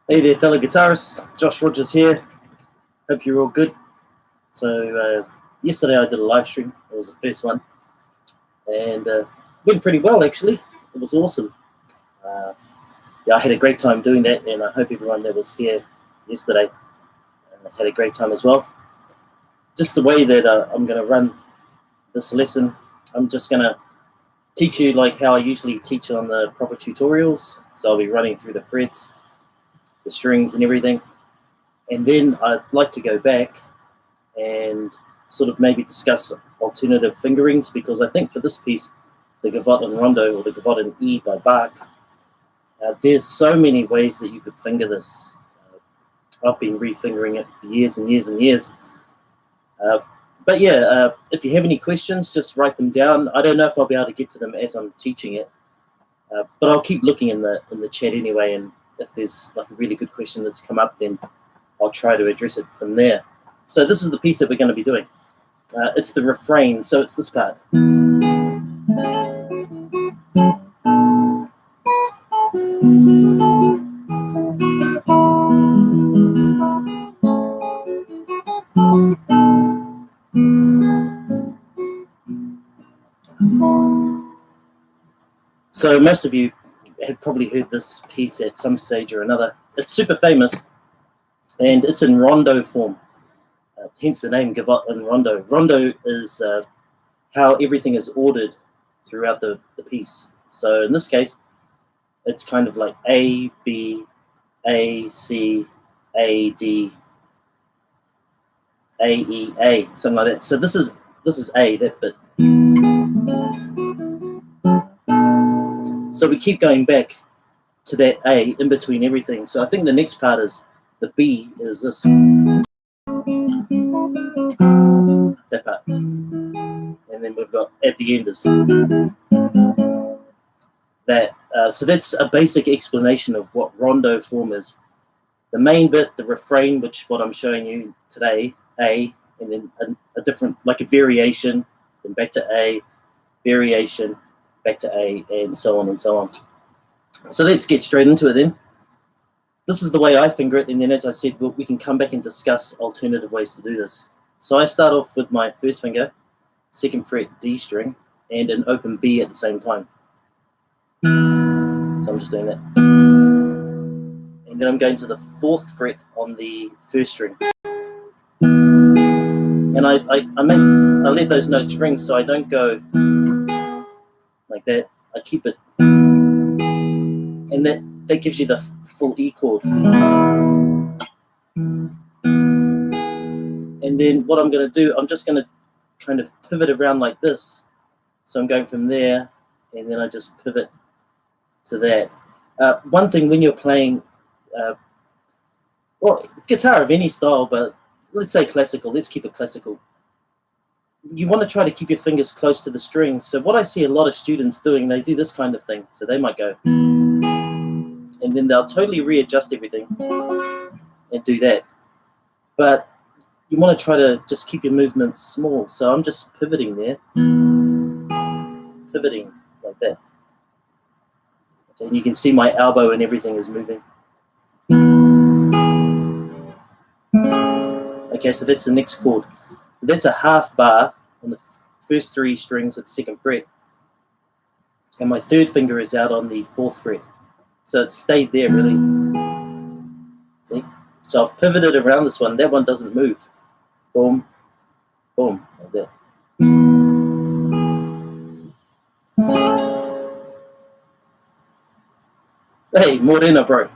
Hey there, fellow guitarists. Josh Rogers here. Hope you're all good. So yesterday I did a live stream. It was the first one, and went pretty well actually. It was awesome. Yeah, I had a great time doing that, and I hope everyone that was here yesterday had a great time as well. Just the way that I'm going to run this lesson, I'm just going to teach you like how I usually teach on the proper tutorials. So I'll be running through the frets, the strings and everything, and then I'd like to go back and sort of maybe discuss alternative fingerings, because I think for this piece, the Gavotte and Rondo, or the Gavotte and E by Bach, there's so many ways that you could finger this. I've been refingering it for years and years and years. But yeah, if you have any questions, just write them down. I don't know if I'll be able to get to them as I'm teaching it, but I'll keep looking in the chat anyway, and if there's like a really good question that's come up, then I'll try to address it from there. So this is the piece that we're going to be doing. It's the refrain, so it's this part. So most of you have probably heard this piece at some stage or another. It's super famous, and it's in rondo form, hence the name Gavotte and Rondo. Rondo is how everything is ordered throughout the piece. So in this case, it's kind of like A, B, A, C, A, D, A, E, A, something like that. So this is A, that bit. So we keep going back to that A in between everything. So I think the next part is the B is this. That part. And then we've got at the end is that. So that's a basic explanation of what rondo form is. The main bit, the refrain, which what I'm showing you today, A, and then a different, like a variation, then back to A, variation, back to A, and so on and so on. So let's get straight into it then. This is the way I finger it, and then as I said, we can come back and discuss alternative ways to do this. So I start off with my first finger, 2nd fret D string, and an open B at the same time. So I'm just doing that. And then I'm going to the 4th fret on the 1st string. And I let those notes ring, so I don't go like that. I keep it, and that gives you the full E chord. And then what I'm going to do, I'm just going to kind of pivot around like this. So I'm going from there, and then I just pivot to that. One thing when you're playing, well, guitar of any style, but let's say classical, let's keep it classical. You want to try to keep your fingers close to the string. So what I see a lot of students doing, they do this kind of thing. So they might go, and then they'll totally readjust everything and do that. But you want to try to just keep your movements small. So I'm just pivoting there, pivoting like that. Okay, and you can see my elbow and everything is moving. Okay, so that's the next chord. So that's a half bar on the first 3 strings at 2nd fret. And my 3rd finger is out on the 4th fret. So it stayed there really. See? So I've pivoted around this one. That one doesn't move. Boom, boom, like that. Hey, morena, bro.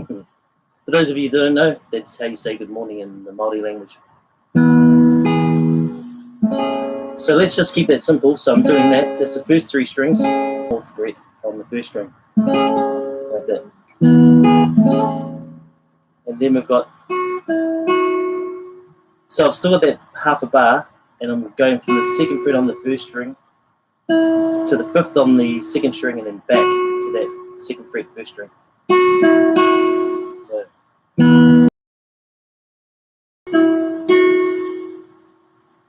For those of you that don't know, that's how you say good morning in the Māori language. So let's just keep that simple. So I'm doing that. That's the first 3 strings, 4th fret on the 1st string, like that. And then we've got, so I've still got that half a bar, and I'm going from the 2nd fret on the 1st string to the 5th on the 2nd string, and then back to that 2nd fret 1st string. So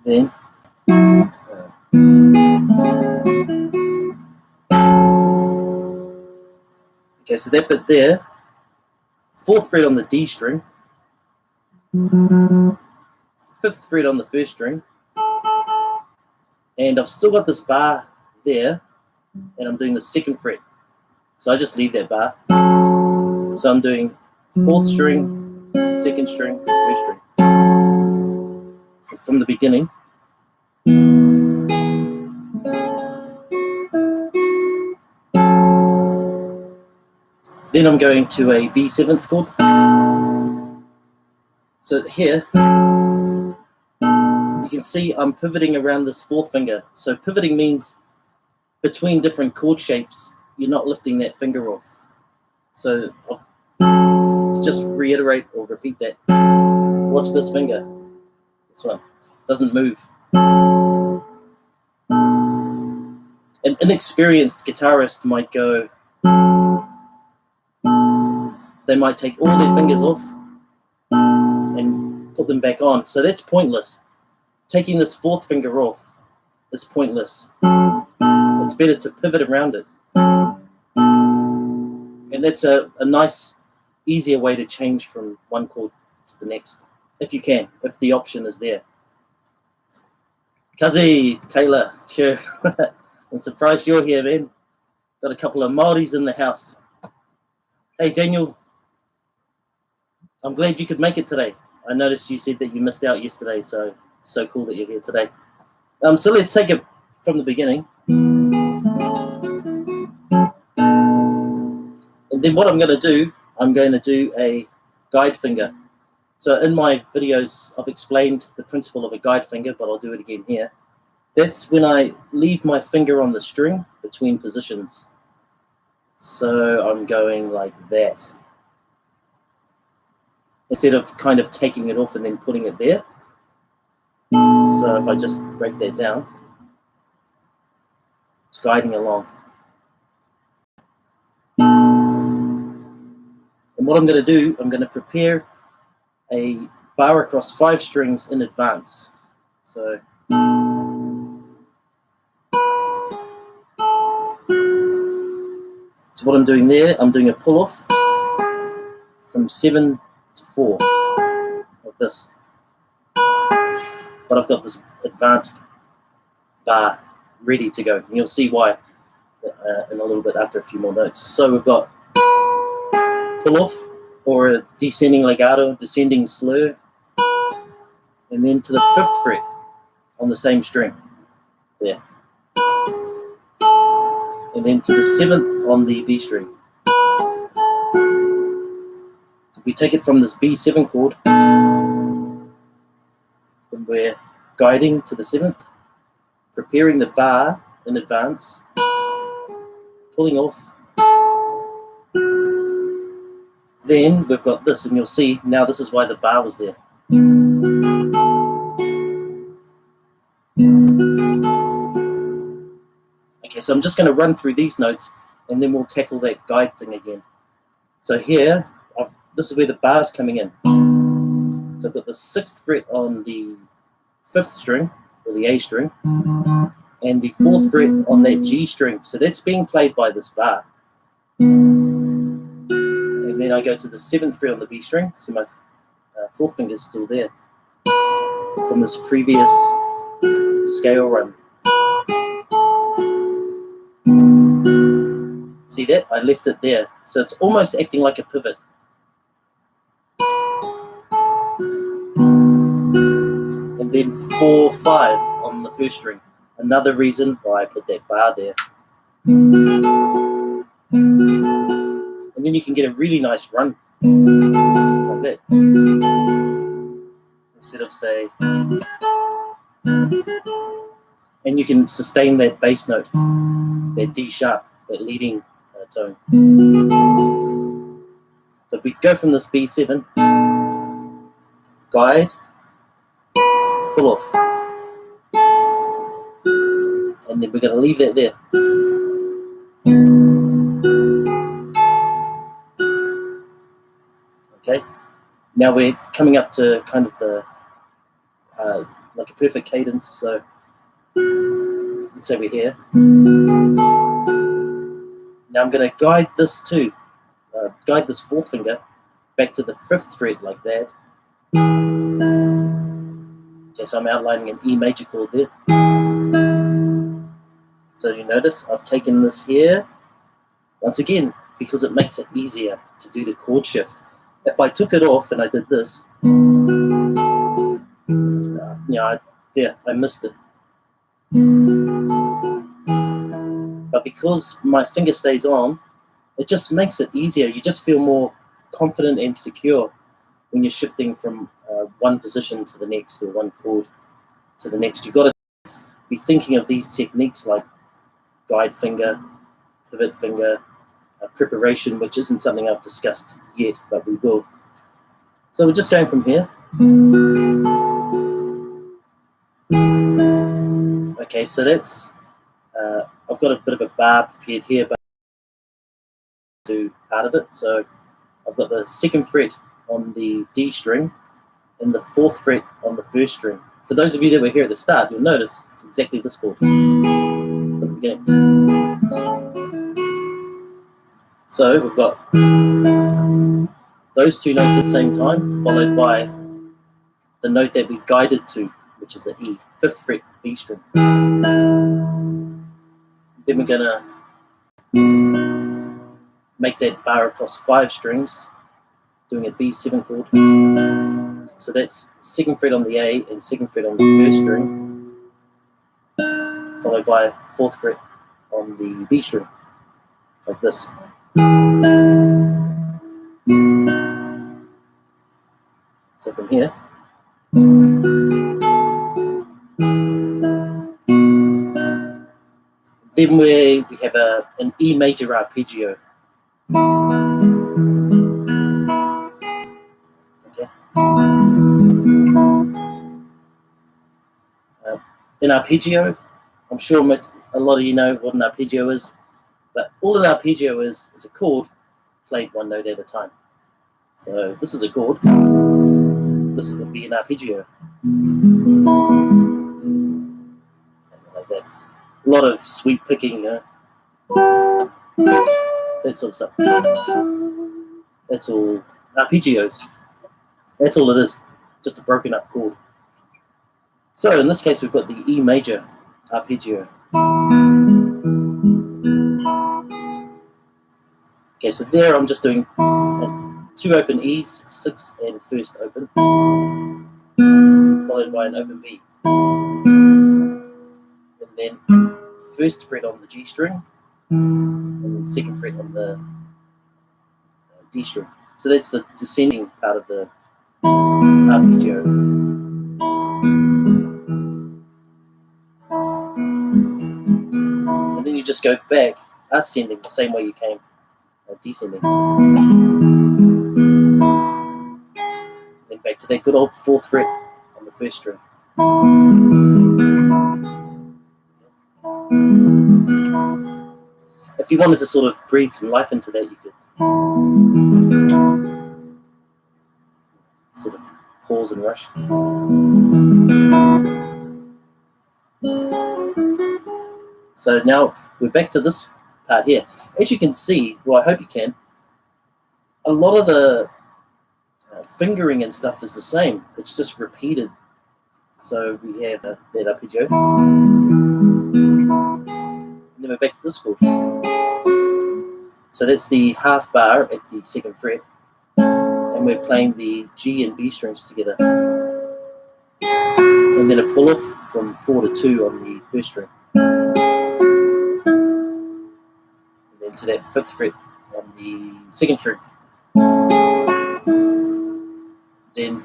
then okay, so that bit there, 4th fret on the D string, 5th fret on the 1st string, and I've still got this bar there, and I'm doing the 2nd fret. So I just leave that bar. So I'm doing 4th string, 2nd string, 1st string. So from the beginning. Then I'm going to a B7th chord. So here, you can see I'm pivoting around this 4th finger. So pivoting means between different chord shapes, you're not lifting that finger off. So to just reiterate or repeat that, watch this finger. This one doesn't move. An inexperienced guitarist might go, they might take all their fingers off and put them back on. So that's pointless. Taking this 4th finger off is pointless. It's better to pivot around it. And that's a nice, easier way to change from one chord to the next, if you can, if the option is there. Kazi, Taylor, sure. I'm surprised you're here, man. Got a couple of Māoris in the house. Hey, Daniel. I'm glad you could make it today. I noticed you said that you missed out yesterday, so it's so cool that you're here today. So let's take it from the beginning. And then what I'm going to do a guide finger. So in my videos, I've explained the principle of a guide finger, but I'll do it again here. That's when I leave my finger on the string between positions. So I'm going like that. Instead of kind of taking it off and then putting it there. So if I just break that down, it's guiding along. And what I'm going to do, I'm going to prepare a bar across 5 strings in advance. So what I'm doing there, I'm doing a pull off from 7 to 4 like this. But I've got this advanced bar ready to go. And you'll see why in a little bit after a few more notes. So we've got pull off, or a descending legato, descending slur, and then to the 5th fret on the same string there. And then to the 7th on the B string. So we take it from this B7 chord, and we're guiding to the 7th, preparing the bar in advance, pulling off. Then we've got this, and you'll see now this is why the bar was there. Okay, so I'm just going to run through these notes, and then we'll tackle that guide thing again. So here, this is where the bar's coming in. So I've got the 6th fret on the 5th string, or the A string, and the 4th fret on that G string. So that's being played by this bar. And then I go to the 7th fret on the B string, so my 4th finger is still there from this previous scale run. See that? I left it there. So it's almost acting like a pivot. And then 4, 5 on the 1st string. Another reason why I put that bar there. And then you can get a really nice run like that. Instead of say, and you can sustain that bass note, that D sharp, that leading tone. So we go from this B7, guide, pull off, and then we're going to leave that there. Okay, now we're coming up to kind of the like a perfect cadence. So let's say we're here. Now I'm going to guide this too, guide this 4th finger back to the 5th fret like that. Okay, so I'm outlining an E major chord there. So you notice I've taken this here, once again, because it makes it easier to do the chord shift. If I took it off and I did this, I missed it. But because my finger stays on, it just makes it easier. You just feel more confident and secure when you're shifting from one position to the next, or one chord to the next. You've got to be thinking of these techniques like guide finger, pivot finger, preparation, which isn't something I've discussed yet, but we will. So we're just going from here. Okay, so that's, I've got a bit of a bar prepared here, but I'll do part of it. So I've got the 2nd fret on the D string and the 4th fret on the 1st string. For those of you that were here at the start, you'll notice it's exactly this chord from the beginning. So we've got those two notes at the same time, followed by the note that we guided to, which is the E, 5th fret B string. Then we're going to make that bar across 5 strings, doing a B7 chord. So that's 2nd fret on the A and 2nd fret on the 1st string, followed by 4th fret on the B string, like this. So from here, then we have an E major arpeggio. Okay. An arpeggio, I'm sure a lot of you know what an arpeggio is, but all an arpeggio is a chord played one note at a time. So this is a chord. This would be an arpeggio. Like that. A lot of sweep picking, that sort of stuff. That's all arpeggios. That's all it is, just a broken up chord. So in this case, we've got the E major arpeggio. Okay, so there I'm just doing 2 open E's, 6th and 1st open, followed by an open B. And then 1st fret on the G string, and then 2nd fret on the D string. So that's the descending part of the arpeggio. And then you just go back, ascending the same way you came, descending. Then back to that good old 4th fret on the 1st string. If you wanted to sort of breathe some life into that, you could sort of pause and rush. So now we're back to this part here. As you can see, well, I hope you can, a lot of the fingering and stuff is the same. It's just repeated. So we have that arpeggio. And then we're back to this chord. So that's the half bar at the 2nd fret. And we're playing the G and B strings together. And then a pull off from 4 to 2 on the 1st string. And then to that 5th fret on the 2nd string. Then,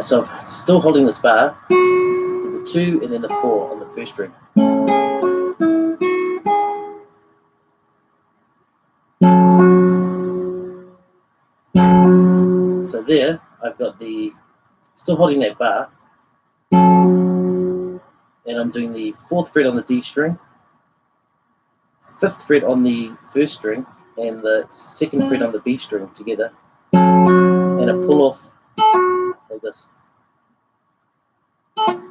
so I'm still holding this bar, to the 2 and then the 4 on the 1st string. So there, I've got still holding that bar, and I'm doing the 4th fret on the D string, 5th fret on the 1st string, and the 2nd fret on the B string together, and a pull off like this. Oh,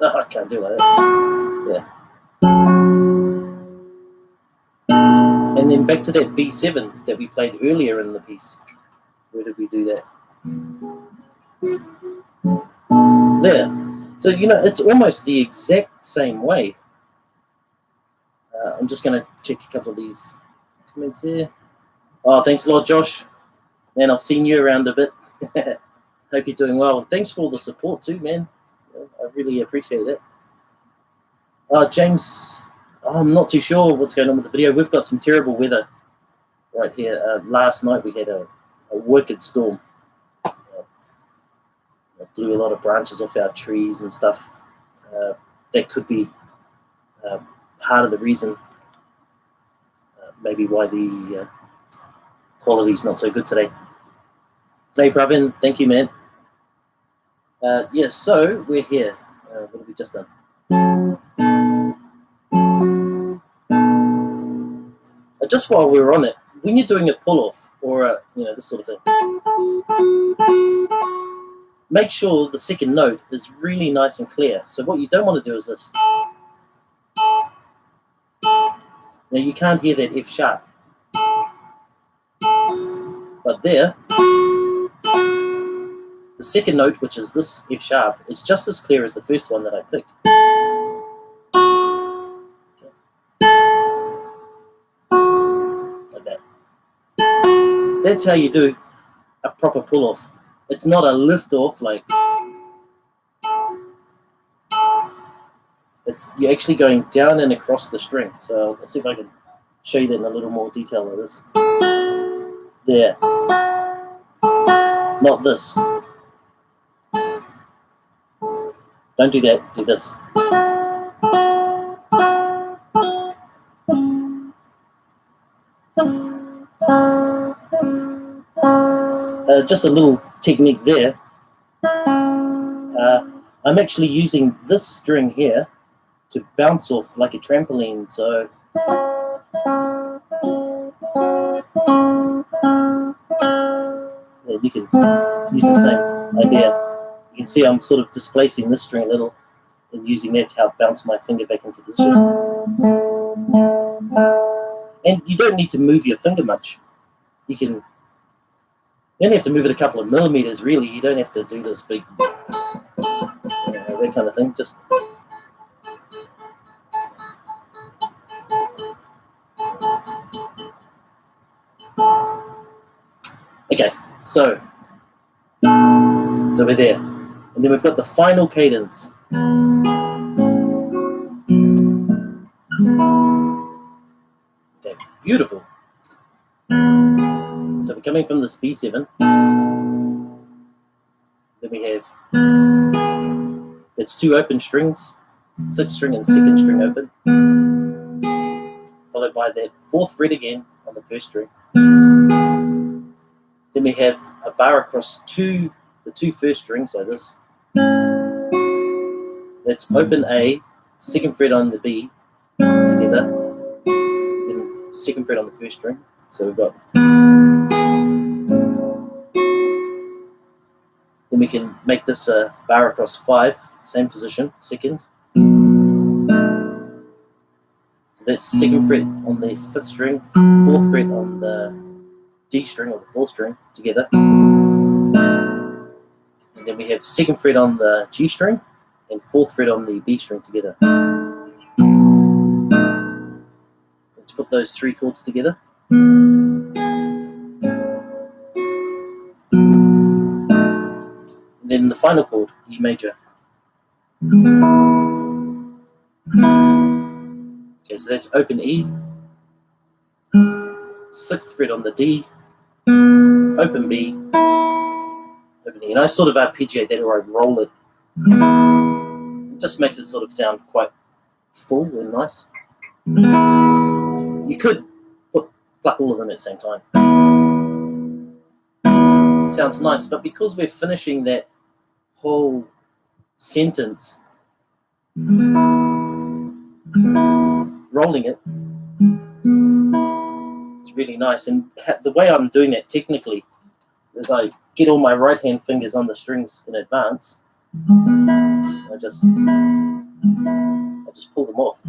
I can't do it like that. Yeah. And then going back to that B7 that we played earlier in the piece. Where did we do that? There. So, you know, it's almost the exact same way. I'm just going to check a couple of these comments there. Oh, thanks a lot, Josh. Man, I've seen you around a bit. Hope you're doing well. And thanks for all the support too, man. I really appreciate that. James, I'm not too sure what's going on with the video. We've got some terrible weather right here. Last night we had a wicked storm. It blew a lot of branches off our trees and stuff. That could be part of the reason, maybe why the quality's not so good today. Hey, Pravin, thank you, man. Yes, so we're here. What have we just done? Just while we're on it, when you're doing a pull-off or you know, this sort of thing, make sure the second note is really nice and clear. So what you don't want to do is this. Now you can't hear that F sharp, but there, the second note, which is this F sharp, is just as clear as the first one that I picked. Like that. That's how you do a proper pull-off. It's not a lift-off like. You're actually going down and across the string. So let's see if I can show you that in a little more detail like this. There. Not this. Don't do that, do this. Just a little technique there. I'm actually using this string here to bounce off like a trampoline, so yeah, you can use the same idea. You can see I'm sort of displacing this string a little and using that to help bounce my finger back into position. And you don't need to move your finger much. You only have to move it a couple of millimeters, really. You don't have to do this big, that kind of thing. Just okay. So we're there, and then we've got the final cadence. Okay, beautiful. So we're coming from this B7. Then we have, that's two open strings, 6th string and 2nd string open, followed by that 4th fret again on the 1st string. Then we have a bar across the two first strings like this. That's open A, 2nd fret on the B together, then 2nd fret on the 1st string. So we've got. Then we can make this a bar across 5, same position, 2nd. So that's 2nd fret on the 5th string, 4th fret on the D string or the 4th string together. And then we have 2nd fret on the G string and 4th fret on the B string together. Let's put those 3 chords together. And then the final chord, E major. Okay, so that's open E, 6th fret on the D, open B, open E. And I sort of arpeggiate that, or I roll it. It just makes it sort of sound quite full and nice. You could pluck all of them at the same time. It sounds nice, but because we're finishing that whole sentence, rolling it, it's really nice. And the way I'm doing that technically is I get all my right hand fingers on the strings in advance. I just pull them off.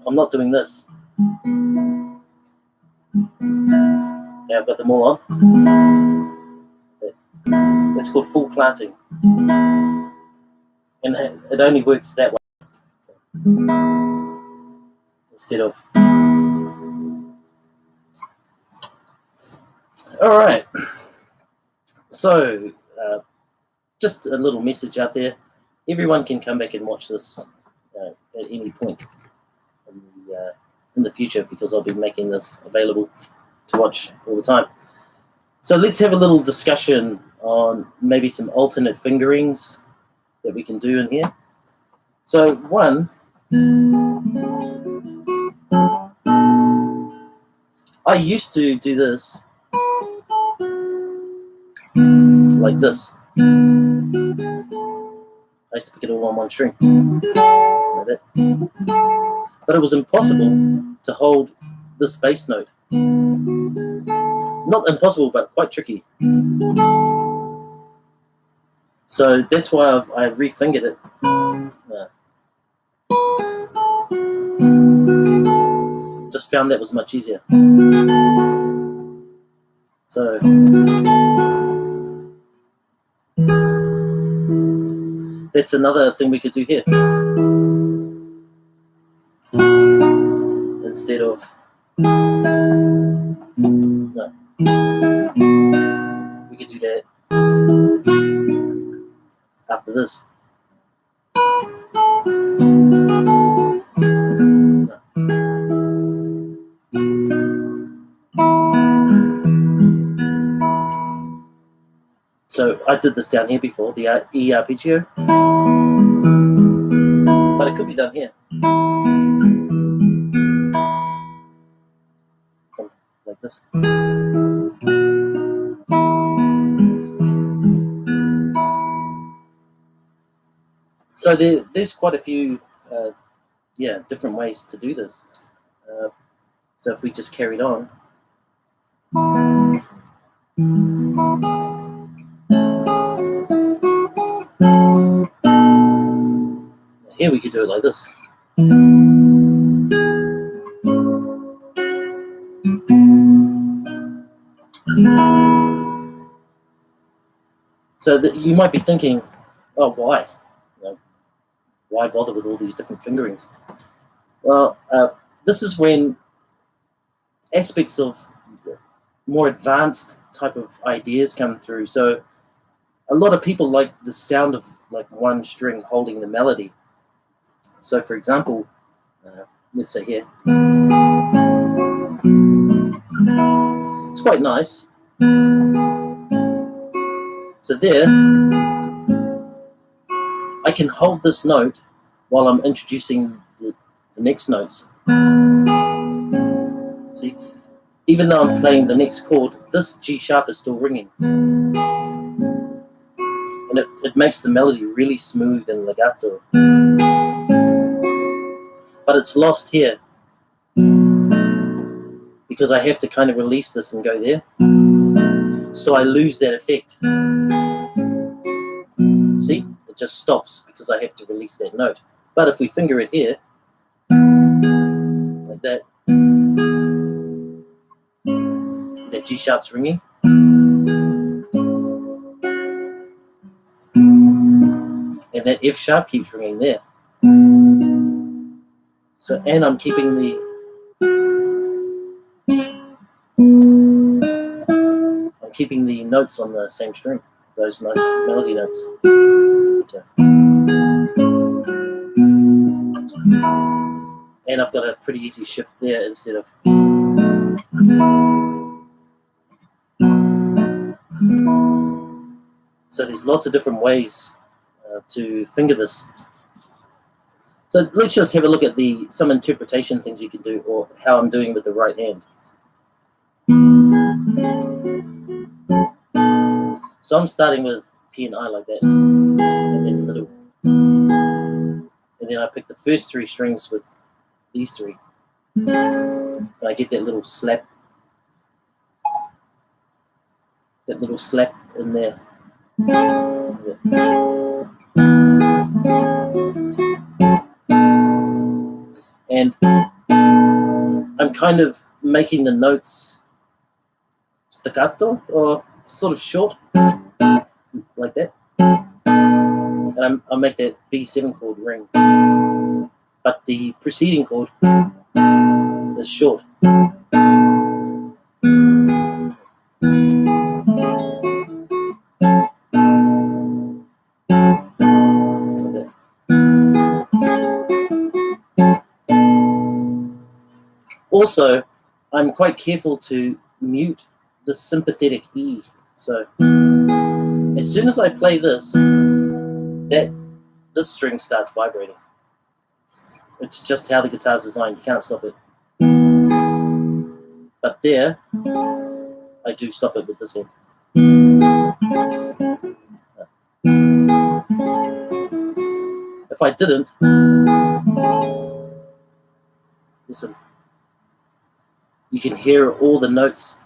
I'm not doing this. Now I've got them all on. It's called full planting. And it only works that way. Instead of... Alright. So, just a little message out there. Everyone can come back and watch this at any point in the future, because I'll be making this available to watch all the time. So let's have a little discussion on maybe some alternate fingerings that we can do in here. So one, I used to do this like this. I used to pick it all on one string, like that. But it was impossible to hold this bass note. Not impossible, but quite tricky. So that's why I refingered it. Just found that was much easier. So that's another thing we could do here. Instead of no, we could do that after this. No. So I did this down here before, the E arpeggio, but it could be done here. Like this. So there's quite a few different ways to do this. So if we just carried on, here we could do it like this. So that you might be thinking, oh, why? Why bother with all these different fingerings? Well, this is when aspects of more advanced type of ideas come through. So a lot of people like the sound of like one string holding the melody. So for example, let's say here, it's quite nice. So there, I can hold this note while I'm introducing the next notes. See, even though I'm playing the next chord, this G sharp is still ringing. And it makes the melody really smooth and legato. But it's lost here, because I have to kind of release this and go there. So I lose that effect. See, it just stops because I have to release that note. But if we finger it here, like that, see that G sharp's ringing? And that F sharp keeps ringing there. So, and I'm keeping the notes on the same string, those nice melody notes. And I've got a pretty easy shift there instead of. So there's lots of different ways to finger this. So let's just have a look at some interpretation things you can do, or how I'm doing with the right hand. So I'm starting with P and I like that, and then middle. And then I pick the first three strings with these three. And I get that little slap. That little slap in there. And I'm kind of making the notes staccato or sort of short, like that. And I'll make that B7 chord ring. But the preceding chord is short. Also, I'm quite careful to mute the sympathetic E. So as soon as I play this, this string starts vibrating. It's just how the guitar's designed. You can't stop it. But there, I do stop it with this hand. If I didn't, listen, you can hear all the notes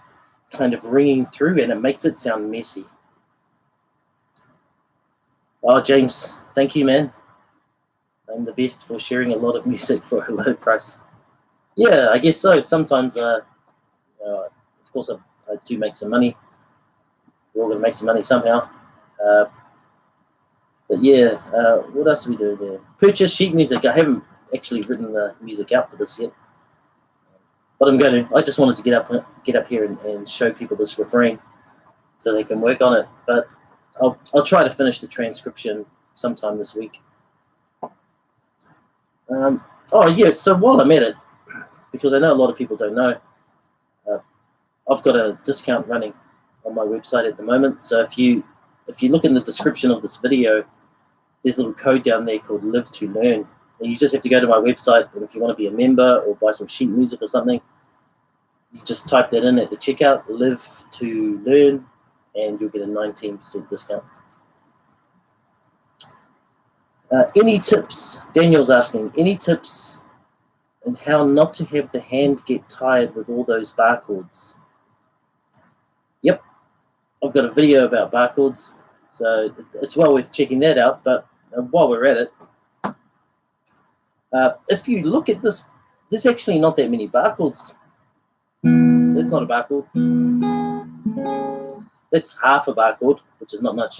kind of ringing through, and it makes it sound messy. Oh, James, thank you, man. I'm the best for sharing a lot of music for a low price. Yeah, I guess so. Sometimes, of course, I do make some money. We're all going to make some money somehow. But yeah, what else do we do there? Purchase sheet music. I haven't actually written the music out for this yet, but I'm going to. I just wanted to get up here and show people this refrain so they can work on it. But I'll try to finish the transcription sometime this week. Oh yeah, so while I'm at it, because I know a lot of people don't know, I've got a discount running on my website at the moment. So if you look in the description of this video, there's a little code down there called Live to Learn. And you just have to go to my website, and if you want to be a member or buy some sheet music or something, you just type that in at the checkout, Live to Learn, and you'll get a 19% discount. Any tips? Daniel's asking, any tips on how not to have the hand get tired with all those bar chords? Yep, I've got a video about bar chords, so it's well worth checking that out. But while we're at it, if you look at this, there's actually not that many bar chords. That's not a bar chord. That's half a bar chord, which is not much.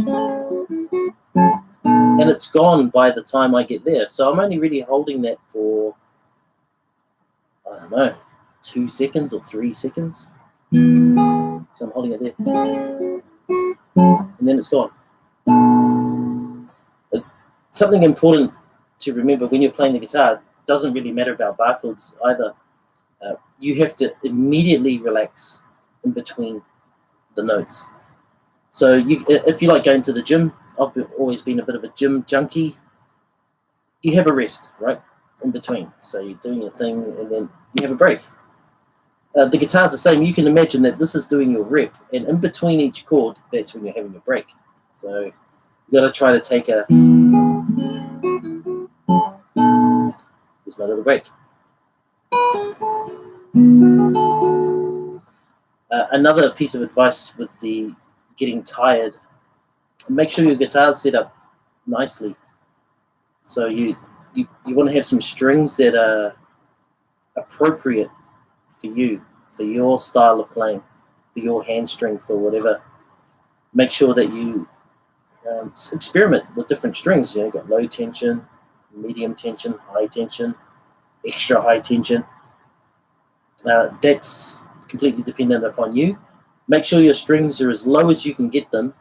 And it's gone by the time I get there. So I'm only really holding that for, I don't know, 2 seconds or 3 seconds. So I'm holding it there. And then it's gone. It's something important to remember when you're playing the guitar. It doesn't really matter about bar chords either. You have to immediately relax in between the notes. So if you like going to the gym, I've always been a bit of a gym junkie. You have a rest, right, in between. So you're doing your thing, and then you have a break. The guitar's the same. You can imagine that this is doing your rep, and in between each chord, that's when you're having a break. So you got to try to take a. Here's my little break. Another piece of advice with the getting tired, make sure your guitar's set up nicely. So you want to have some strings that are appropriate for you, for your style of playing, for your hand strength or whatever. Make sure that you experiment with different strings. You know, you've got low tension, medium tension, high tension, extra high tension. That's completely dependent upon you. Make sure your strings are as low as you can get them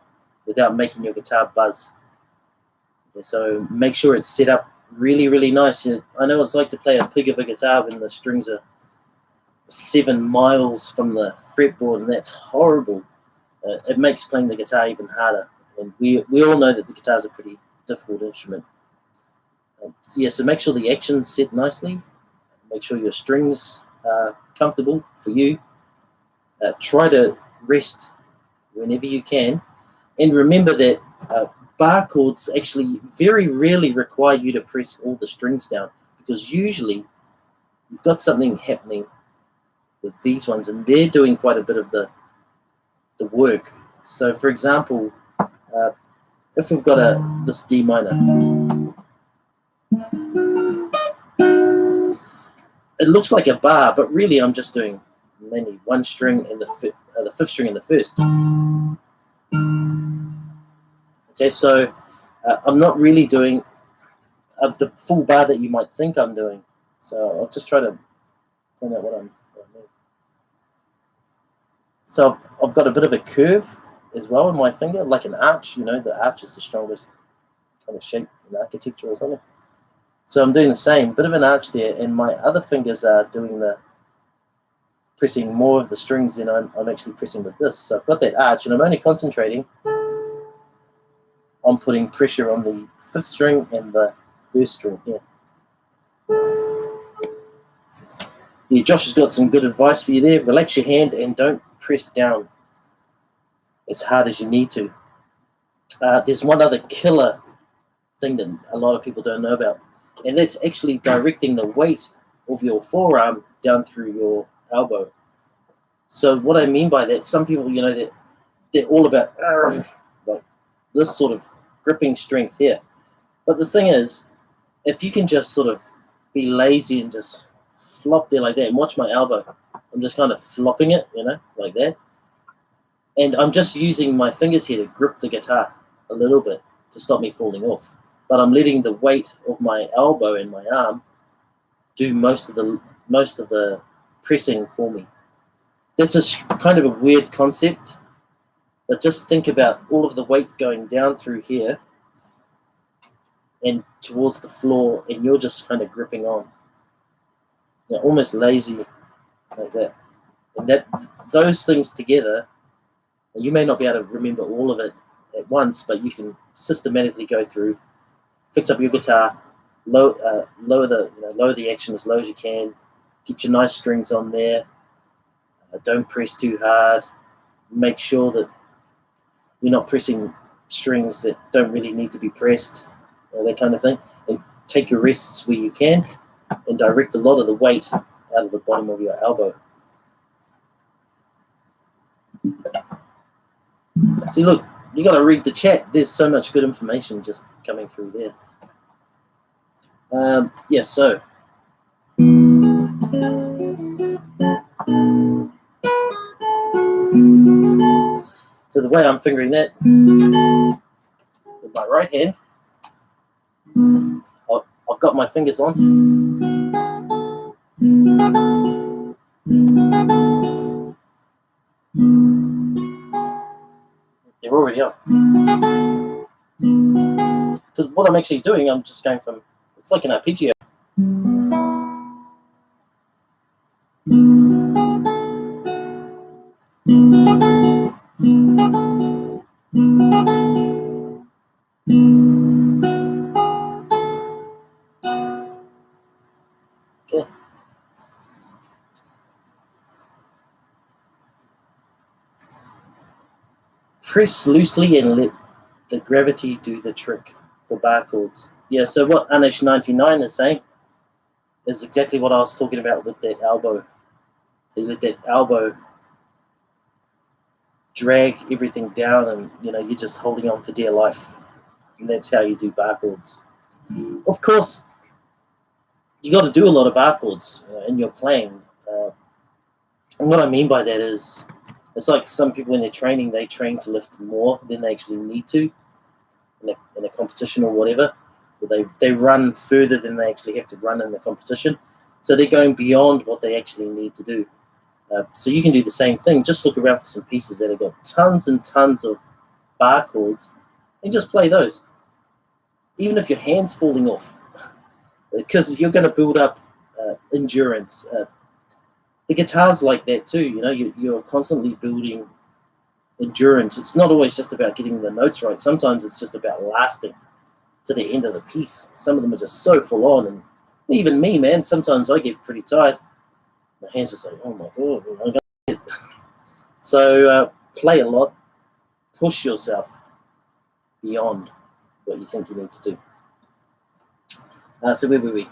without making your guitar buzz. Okay, so make sure it's set up really, really nice. I know it's like to play a pig of a guitar when the strings are 7 miles from the fretboard, and that's horrible. It makes playing the guitar even harder. And we all know that the guitar is a pretty difficult instrument. Yeah, so make sure the action's set nicely. Make sure your strings are comfortable for you. Try to rest whenever you can. And remember that bar chords actually very rarely require you to press all the strings down, because usually you've got something happening with these ones, and they're doing quite a bit of the work. So, for example, if we've got this D minor, it looks like a bar, but really I'm just doing mainly one string and the fifth string and the first. Okay, so I'm not really doing the full bar that you might think I'm doing. So I'll just try to find out what I mean. So I've got a bit of a curve as well in my finger, like an arch. You know, the arch is the strongest kind of shape in architecture or something. So I'm doing the same, bit of an arch there, and my other fingers are doing the pressing more of the strings than I'm actually pressing with this. So I've got that arch, and I'm only concentrating on putting pressure on the fifth string and the first string here. Yeah, Josh has got some good advice for you there. Relax your hand and don't press down as hard as you need to. There's one other killer thing that a lot of people don't know about, and that's actually directing the weight of your forearm down through your elbow. So what I mean by that, some people, you know, they're all about like this sort of gripping strength here. But the thing is, if you can just sort of be lazy and just flop there like that, and watch my elbow, I'm just kind of flopping it, you know, like that. And I'm just using my fingers here to grip the guitar a little bit to stop me falling off. But I'm letting the weight of my elbow and my arm do most of the pressing for me. That's a kind of a weird concept, but just think about all of the weight going down through here and towards the floor, and you're just kind of gripping on. You know, almost lazy like that. And those things together, you may not be able to remember all of it at once, but you can systematically go through, fix up your guitar, lower the action as low as you can, get your nice strings on there, don't press too hard, make sure that you're not pressing strings that don't really need to be pressed, that kind of thing, and take your rests where you can, and direct a lot of the weight out of the bottom of your elbow. See, look, you got to read the chat. There's so much good information just coming through there. Yeah, so. So the way I'm fingering that with my right hand, I've got my fingers on. They're already up. Because what I'm actually doing, I'm just going from, it's like an arpeggio. Okay. Press loosely and let the gravity do the trick for bar chords. Yeah, so what Anish99 is saying is exactly what I was talking about with that elbow. So you let that elbow drag everything down, and you know, you're just holding on for dear life. And that's how you do bar chords. Of course, you got to do a lot of bar chords in your playing. And what I mean by that is, it's like some people when they're training, they train to lift more than they actually need to in a competition or whatever. Or they run further than they actually have to run in the competition. So they're going beyond what they actually need to do. So you can do the same thing. Just look around for some pieces that have got tons and tons of bar chords and just play those. Even if your hand's falling off, because you're going to build up endurance. The guitar's like that too, you know, you're constantly building endurance. It's not always just about getting the notes right. Sometimes it's just about lasting to the end of the piece. Some of them are just so full on, and even me, man, sometimes I get pretty tired. My hands just like, oh my God, I'm gonna get. So play a lot, push yourself beyond what you think you need to do. So where were we?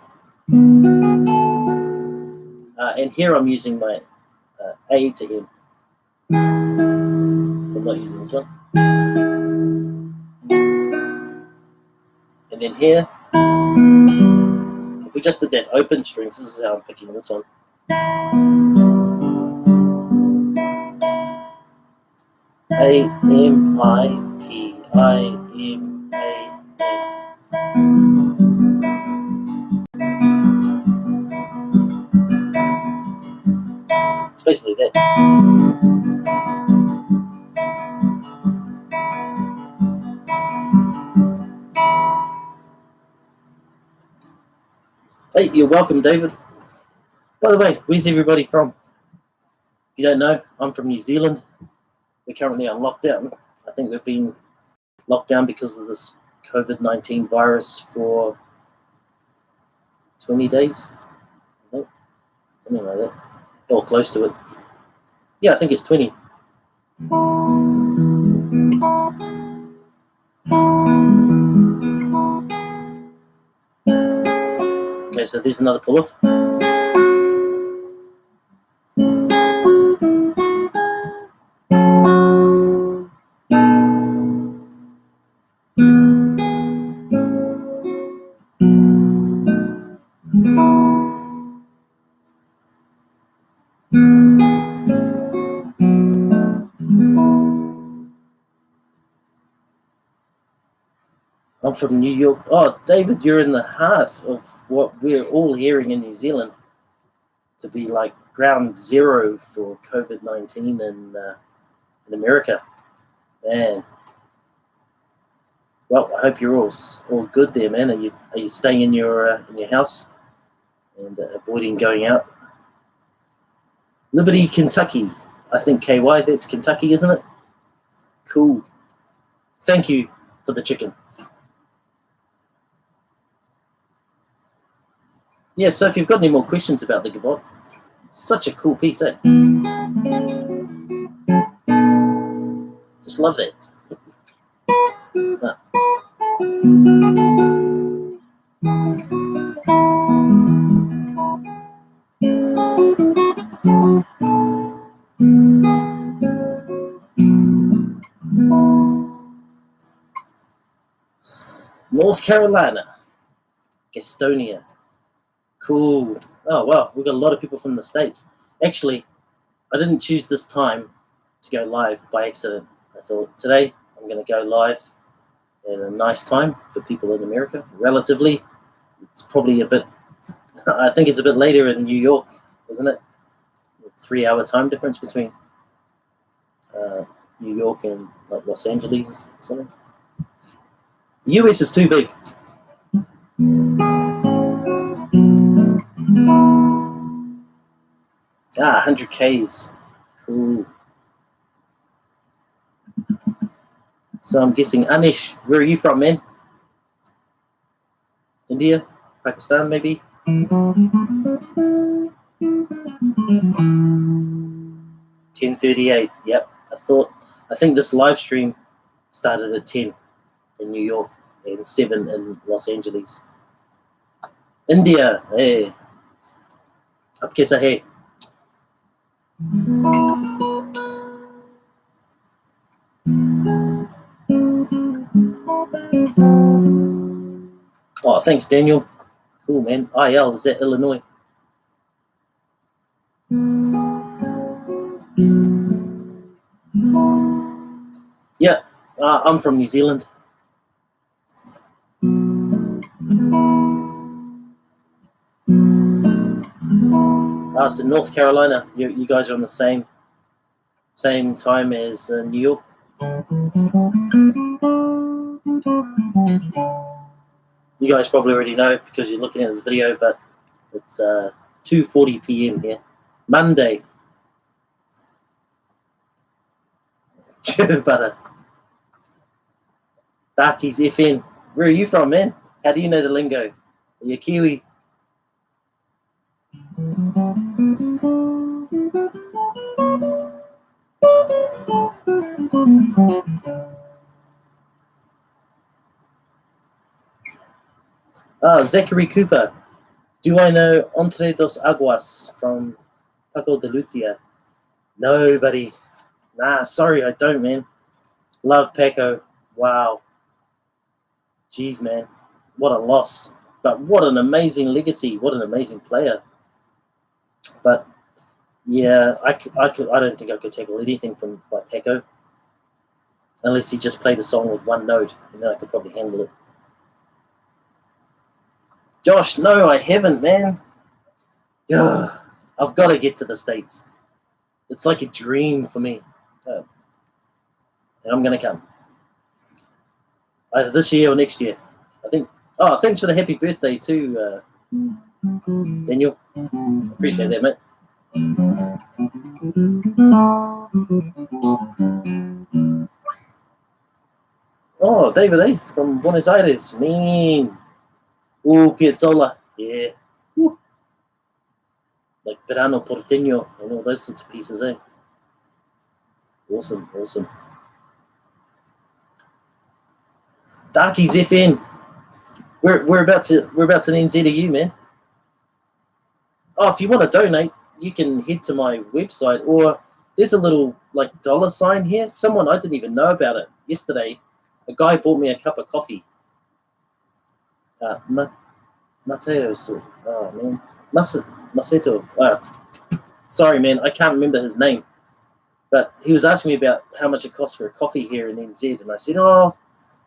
And here I'm using my A to M. So I'm not using this one. And then here, if we just did that open strings, this is how I'm picking this one. It's basically that. Hey, you're welcome, David. By the way, where's everybody from? If you don't know, I'm from New Zealand. We're currently on lockdown. I think we've been locked down because of this COVID-19 virus for 20 days. I think. Something like that. Or close to it. Yeah, I think it's 20. Okay, so there's another pull-off. I'm from New York. Oh, David, you're in the heart of what we're all hearing in New Zealand to be like ground zero for COVID-19 in America. Man. Well, I hope you're all good there, man. Are you staying in your house and avoiding going out? Liberty, Kentucky. I think KY, that's Kentucky, isn't it? Cool. Thank you for the chicken. Yeah, so if you've got any more questions about the Gavotte, it's such a cool piece, eh? Just love that. North Carolina, Gastonia. Cool. Oh, wow, we've got a lot of people from the States. Actually, I didn't choose this time to go live by accident. I thought today I'm going to go live at a nice time for people in America. Relatively, it's probably a bit, I think it's a bit later in New York, isn't it? 3-hour time difference between New York and like Los Angeles or something. The US is too big. 100 Ks. Cool. So I'm guessing Anish, where are you from, man? India? Pakistan, maybe? 10:38. Yep. I think this live stream started at 10 in New York and 7 in Los Angeles. India, hey. Ab kaisa hai? Oh, thanks, Daniel. Cool, man. IL, is that Illinois? Yeah, I'm from New Zealand. So North Carolina, you guys are on the same time as New York. You guys probably already know because you're looking at this video, but it's 2:40 p.m. here, Monday. Butter. Darkies FN. Where are you from, man? How do you know the lingo? Are you a Kiwi? Zachary Cooper. Do I know Entre Dos Aguas from Paco de Lucia? No, buddy. Nah, sorry, I don't, man. Love Paco. Wow. Jeez, man. What a loss. But what an amazing legacy. What an amazing player. But, yeah, I don't think I could tackle anything by Paco. Unless he just played a song with one note, and then I could probably handle it. Josh, no, I haven't, man. Yeah, I've got to get to the States. It's like a dream for me. And I'm going to come. Either this year or next year. I think. Oh, thanks for the happy birthday too, Daniel. Appreciate that, mate. Oh, David, eh? From Buenos Aires. Mean. Ooh, Piazzolla. Yeah. Ooh. Like Verano Porteño and all those sorts of pieces, eh? Awesome, awesome. Darkies FN. Whereabouts in NZ are you, man? Oh, if you want to donate, you can head to my website, or there's a little like $sign here. Someone, I didn't even know about it yesterday. A guy bought me a cup of coffee. Mateo, oh man, Maceto. Sorry, man, I can't remember his name. But he was asking me about how much it costs for a coffee here in NZ, and I said, oh,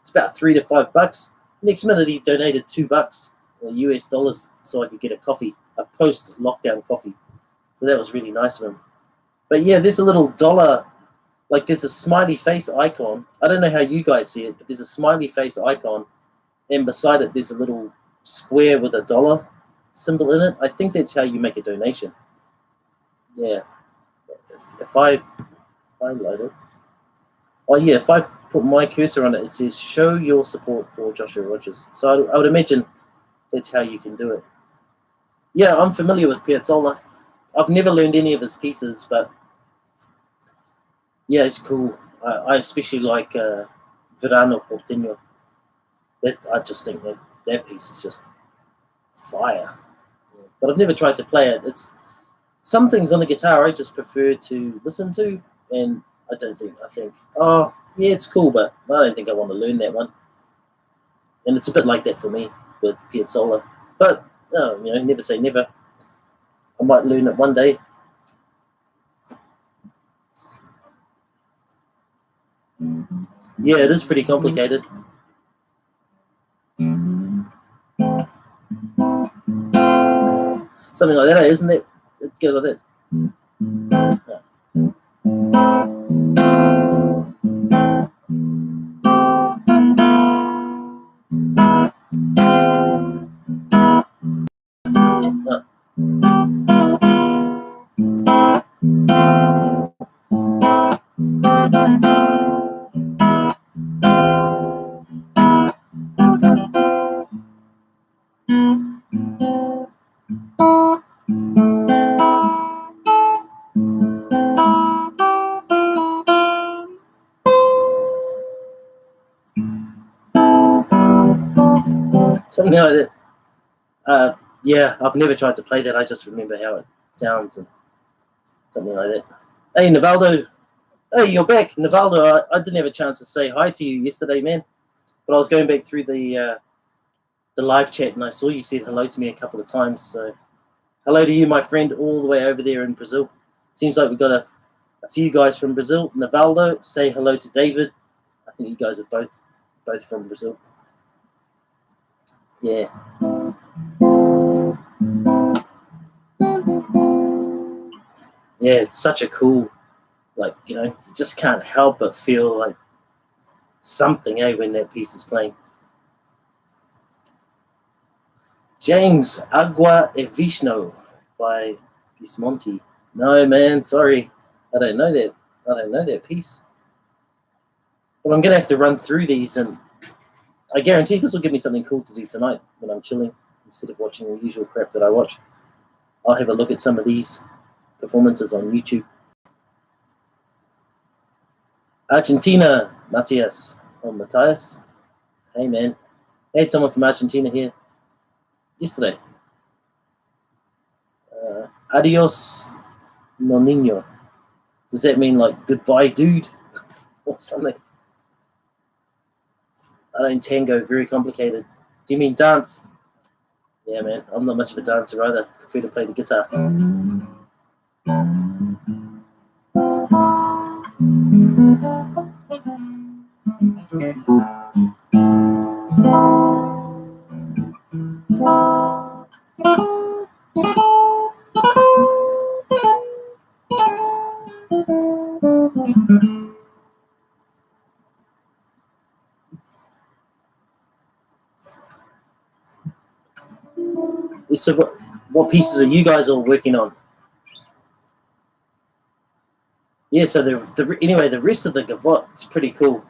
it's about $3 to $5. Next minute, he donated $2 US dollars so I could get a coffee, a post-lockdown coffee. So that was really nice of him. But yeah, there's a little dollar, like there's a smiley face icon. I don't know how you guys see it, but there's a smiley face icon, and beside it, there's a little square with a dollar symbol in it. I think that's how you make a donation. Yeah. If I highlight it. Oh yeah, if I put my cursor on it, it says show your support for Joshua Rogers. So I would imagine that's how you can do it. Yeah, I'm familiar with Piazzolla. I've never learned any of his pieces, but yeah, it's cool. I especially like Verano Porteño. I just think that piece is just fire. Yeah. But I've never tried to play it. It's some things on the guitar I just prefer to listen to, and I think, oh, yeah, it's cool, but I don't think I want to learn that one. And it's a bit like that for me with Piazzolla. But, never say never. I might learn it one day. Yeah, it is pretty complicated. Something like that, isn't it? It goes like that. Yeah. Something like that. Yeah, I've never tried to play that. I just remember how it sounds and something like that. Hey, Nivaldo. Hey, you're back. Nivaldo, I didn't have a chance to say hi to you yesterday, man. But I was going back through the live chat, and I saw you said hello to me a couple of times. So hello to you, my friend, all the way over there in Brazil. Seems like we've got a few guys from Brazil. Nivaldo, say hello to David. I think you guys are both from Brazil. Yeah. Yeah, it's such a cool, you just can't help but feel like something, when that piece is playing. James, Agua e Vishno by Gismonti. No, man, sorry. I don't know that piece. But I'm going to have to run through these, and I guarantee this will give me something cool to do tonight when I'm chilling instead of watching the usual crap that I watch. I'll have a look at some of these performances on YouTube. Argentina, Matthias. Oh, Matthias. Hey, man. I had someone from Argentina here yesterday. Adios, no niño. Does that mean like goodbye, dude? Or something? I don't tango, very complicated. Do you mean dance? Yeah, man. I'm not much of a dancer either. I prefer to play the guitar. So what pieces are you guys all working on? Yeah, so anyway, the rest of the Gavotte, it's pretty cool.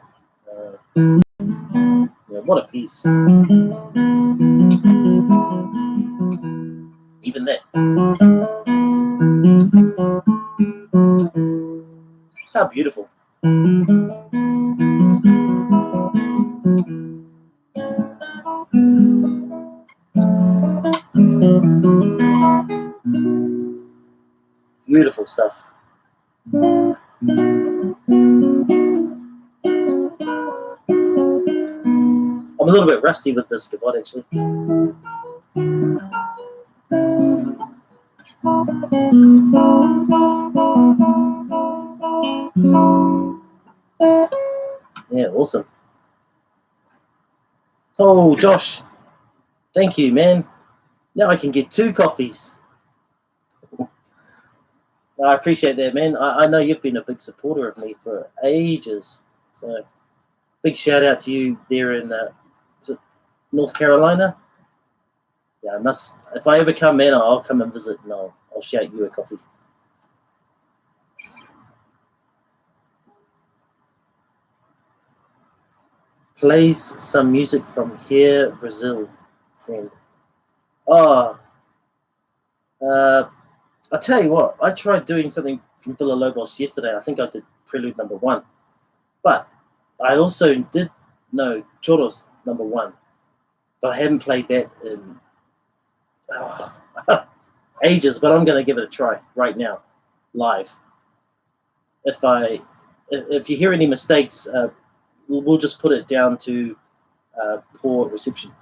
Yeah, what a piece. Even that. How beautiful. Beautiful stuff. I'm a little bit rusty with this Gavotte, actually. Yeah, awesome. Oh, Josh, thank you, man. Now I can get 2 coffees. I appreciate that, man. I know you've been a big supporter of me for ages. So, big shout out to you there in is it North Carolina? Yeah, if I ever come in, I'll come and visit and I'll shout you a coffee. Plays some music from here, Brazil, friend. Oh, I'll tell you what, I tried doing something from Villa Lobos yesterday. I think I did Prelude number 1. But I also did know Choros number 1. But I haven't played that in ages. But I'm going to give it a try right now, live. If you hear any mistakes, we'll just put it down to poor reception.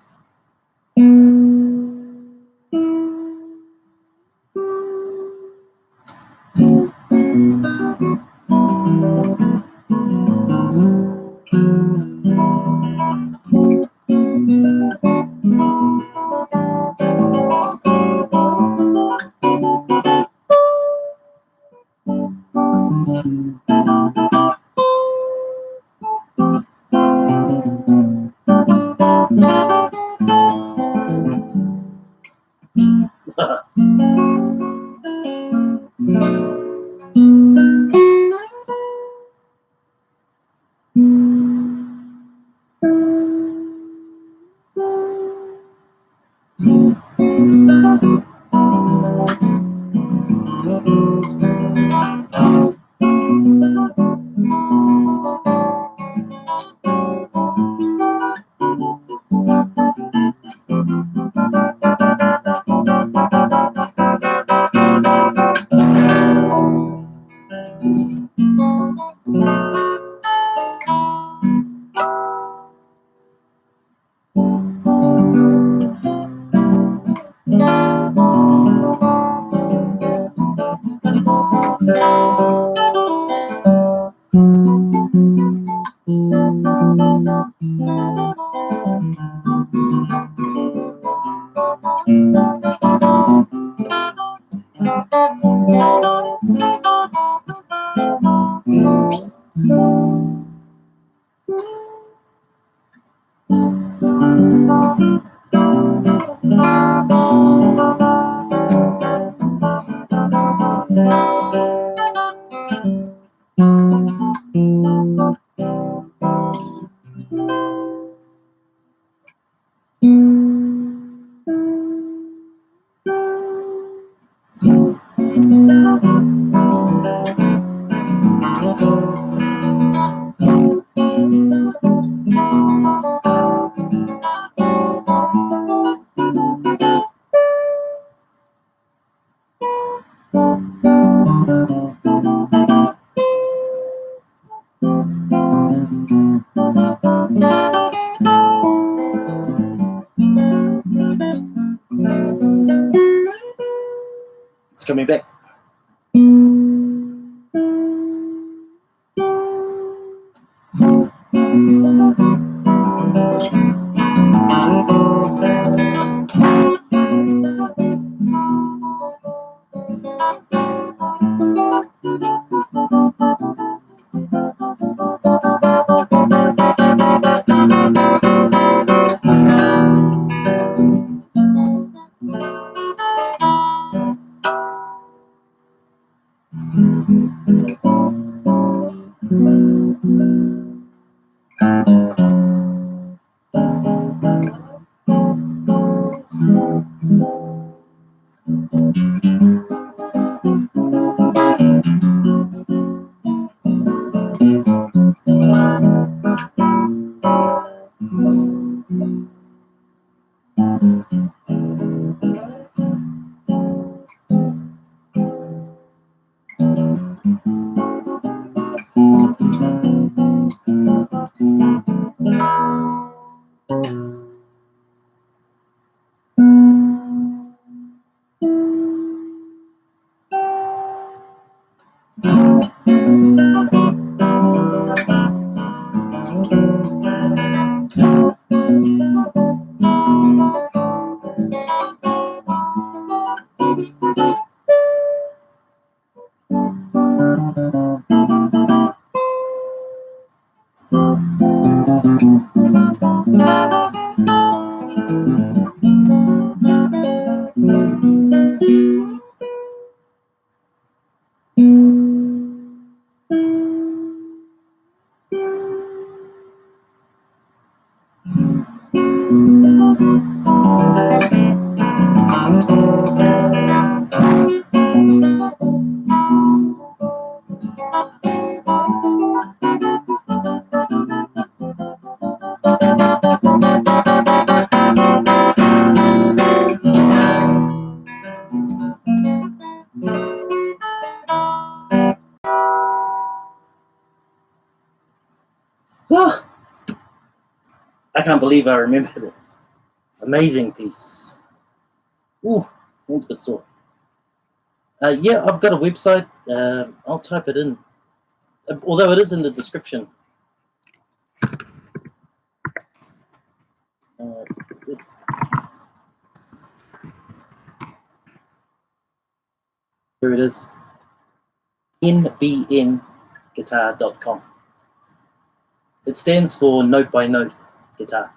It's coming back. Oh, I can't believe I remembered it. Amazing piece. Ooh, hands a bit sore. Yeah, I've got a website. I'll type it in, although it is in the description. Good. Here it is. NBNguitar.com. It stands for note by note guitar.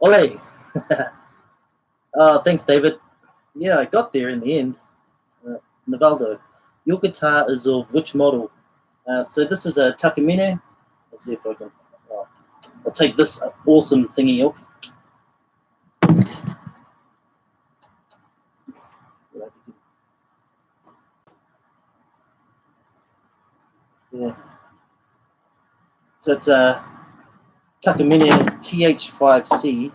Ole! Thanks, David. Yeah, I got there in the end. Navaldo, your guitar is of which model? So this is a Takamine. Let's see if I can. I'll take this awesome thingy off. Yeah. So it's a Takamine TH5C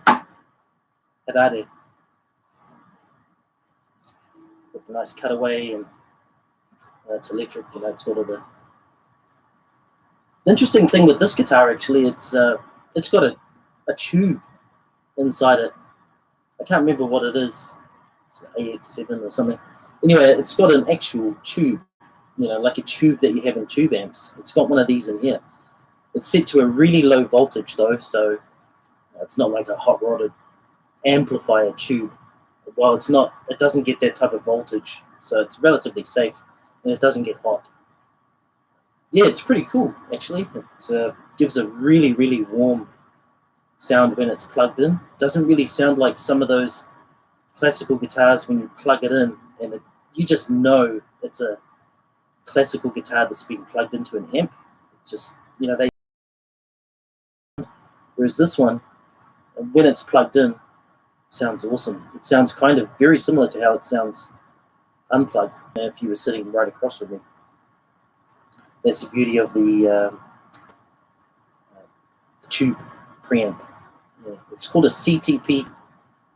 Harare. With the nice cutaway, and it's electric. You know, it's got all the interesting thing with this guitar. Actually, it's got a tube inside it. I can't remember what it is. AX7 or something. Anyway, it's got an actual tube, you know, like a tube that you have in tube amps. It's got one of these in here. It's set to a really low voltage though, so it's not like a hot rodded amplifier tube. Well, it's not. It doesn't get that type of voltage, so it's relatively safe, and it doesn't get hot. Yeah, it's pretty cool actually. It gives a really, really warm sound when it's plugged in. Doesn't really sound like some of those classical guitars when you plug it in, and you just know it's a classical guitar that's been plugged into an amp. It's just, you know, whereas this one, when it's plugged in, sounds awesome. It sounds kind of very similar to how it sounds unplugged if you were sitting right across from me. That's the beauty of the tube preamp. Yeah, it's called a CTP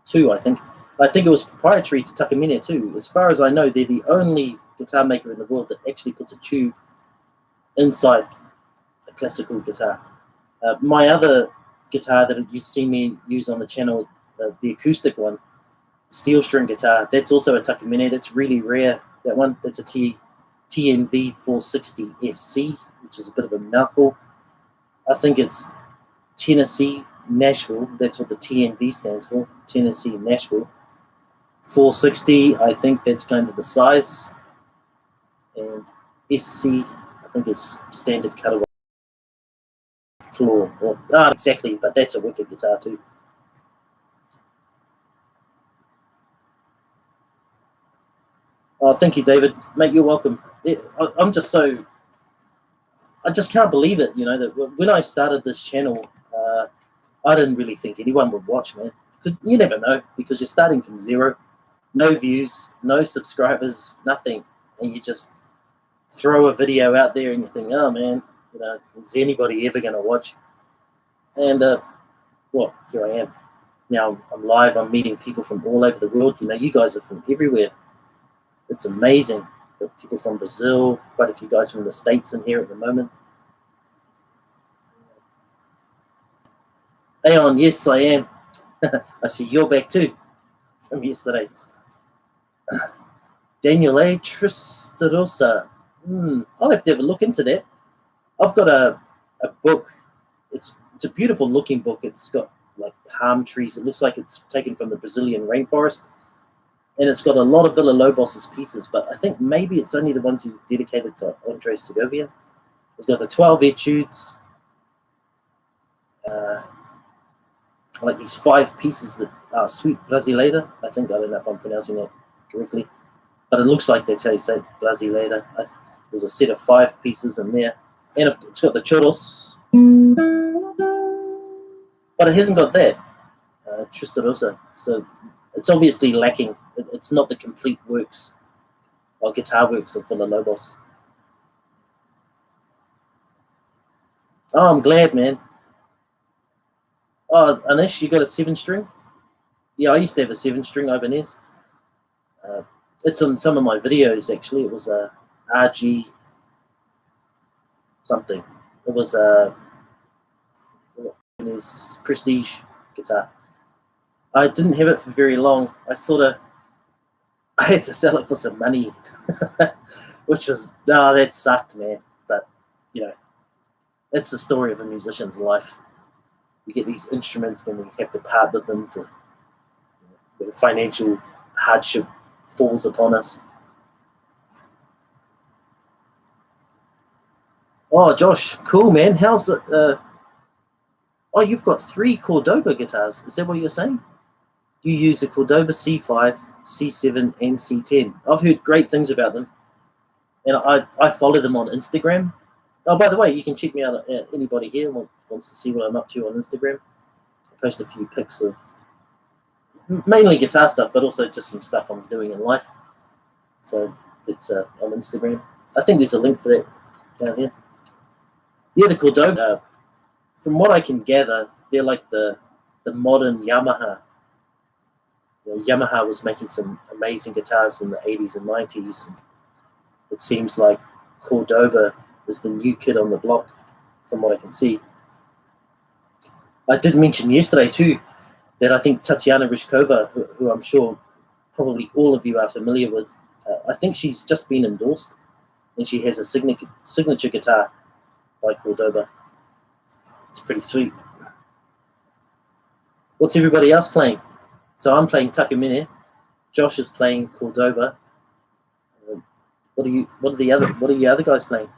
2, I think. I think it was proprietary to Takamine too. As far as I know, they're the only guitar maker in the world that actually puts a tube inside a classical guitar. My other guitar that you see me use on the channel, the acoustic one, steel string guitar, that's also a Takamine. That's really rare, that one. That's a TNV460SC, which is a bit of a mouthful. I think it's Tennessee, Nashville. That's what the TNV stands for, Tennessee, Nashville. 460, I think that's kind of the size. And SC, I think is standard cutaway claw. Well, not exactly, but that's a wicked guitar too. Oh, thank you, David. Mate, you're welcome. I'm just so... I just can't believe it, you know, that when I started this channel, I didn't really think anyone would watch, man. Because you never know, because you're starting from zero. No views, no subscribers, nothing. And you just throw a video out there and you think, oh, man, you know, is anybody ever going to watch? And, well, here I am. Now I'm live. I'm meeting people from all over the world. You know, you guys are from everywhere. It's amazing. Got people from Brazil, quite a few guys from the States in here at the moment. Aeon, yes, I am. I see you're back too from yesterday. Daniel A. Tristarosa. I'll have to have a look into that. I've got a book. It's a beautiful looking book. It's got like palm trees. It looks like it's taken from the Brazilian rainforest. And it's got a lot of Villa-Lobos's pieces, but I think maybe it's only the ones he dedicated to Andres Segovia. It's got the 12 etudes, like these 5 pieces that are Suite Brasileira. I don't know if I'm pronouncing that correctly, but it looks like that's how you say Brasileira. There's a set of 5 pieces in there, and it's got the churros, but it hasn't got that, Tristarosa. So it's obviously lacking. It's not the complete works or guitar works of Villa-Lobos. Oh, I'm glad, man. Oh, Anish, you got a 7-string? Yeah, I used to have a 7-string Ibanez. It's on some of my videos, actually. It was a RG something. It was a Ibanez Prestige guitar. I didn't have it for very long. I had to sell it for some money, which was, that sucked, man. But, you know, that's the story of a musician's life. We get these instruments, then we have to part with them when financial hardship falls upon us. Oh, Josh, cool, man. How's it? Oh, you've got 3 Cordoba guitars. Is that what you're saying? You use a Cordoba C5, C7, and C10. I've heard great things about them, and I follow them on Instagram. Oh, by the way, you can check me out. Anybody here wants to see what I'm up to on Instagram. I post a few pics of mainly guitar stuff, but also just some stuff I'm doing in life. So it's on Instagram. I think there's a link for that down here. Yeah, the Cordoba, from what I can gather, they're like the modern Yamaha. You know, Yamaha was making some amazing guitars in the 80s and 90s. It seems like Cordoba is the new kid on the block, from what I can see. I did mention yesterday too that I think Tatiana Ryzhkova, who I'm sure probably all of you are familiar with, I think she's just been endorsed, and she has a signature guitar by Cordoba. It's pretty sweet. What's everybody else playing? So I'm playing Takamine. Josh is playing Cordoba. What are you other guys playing?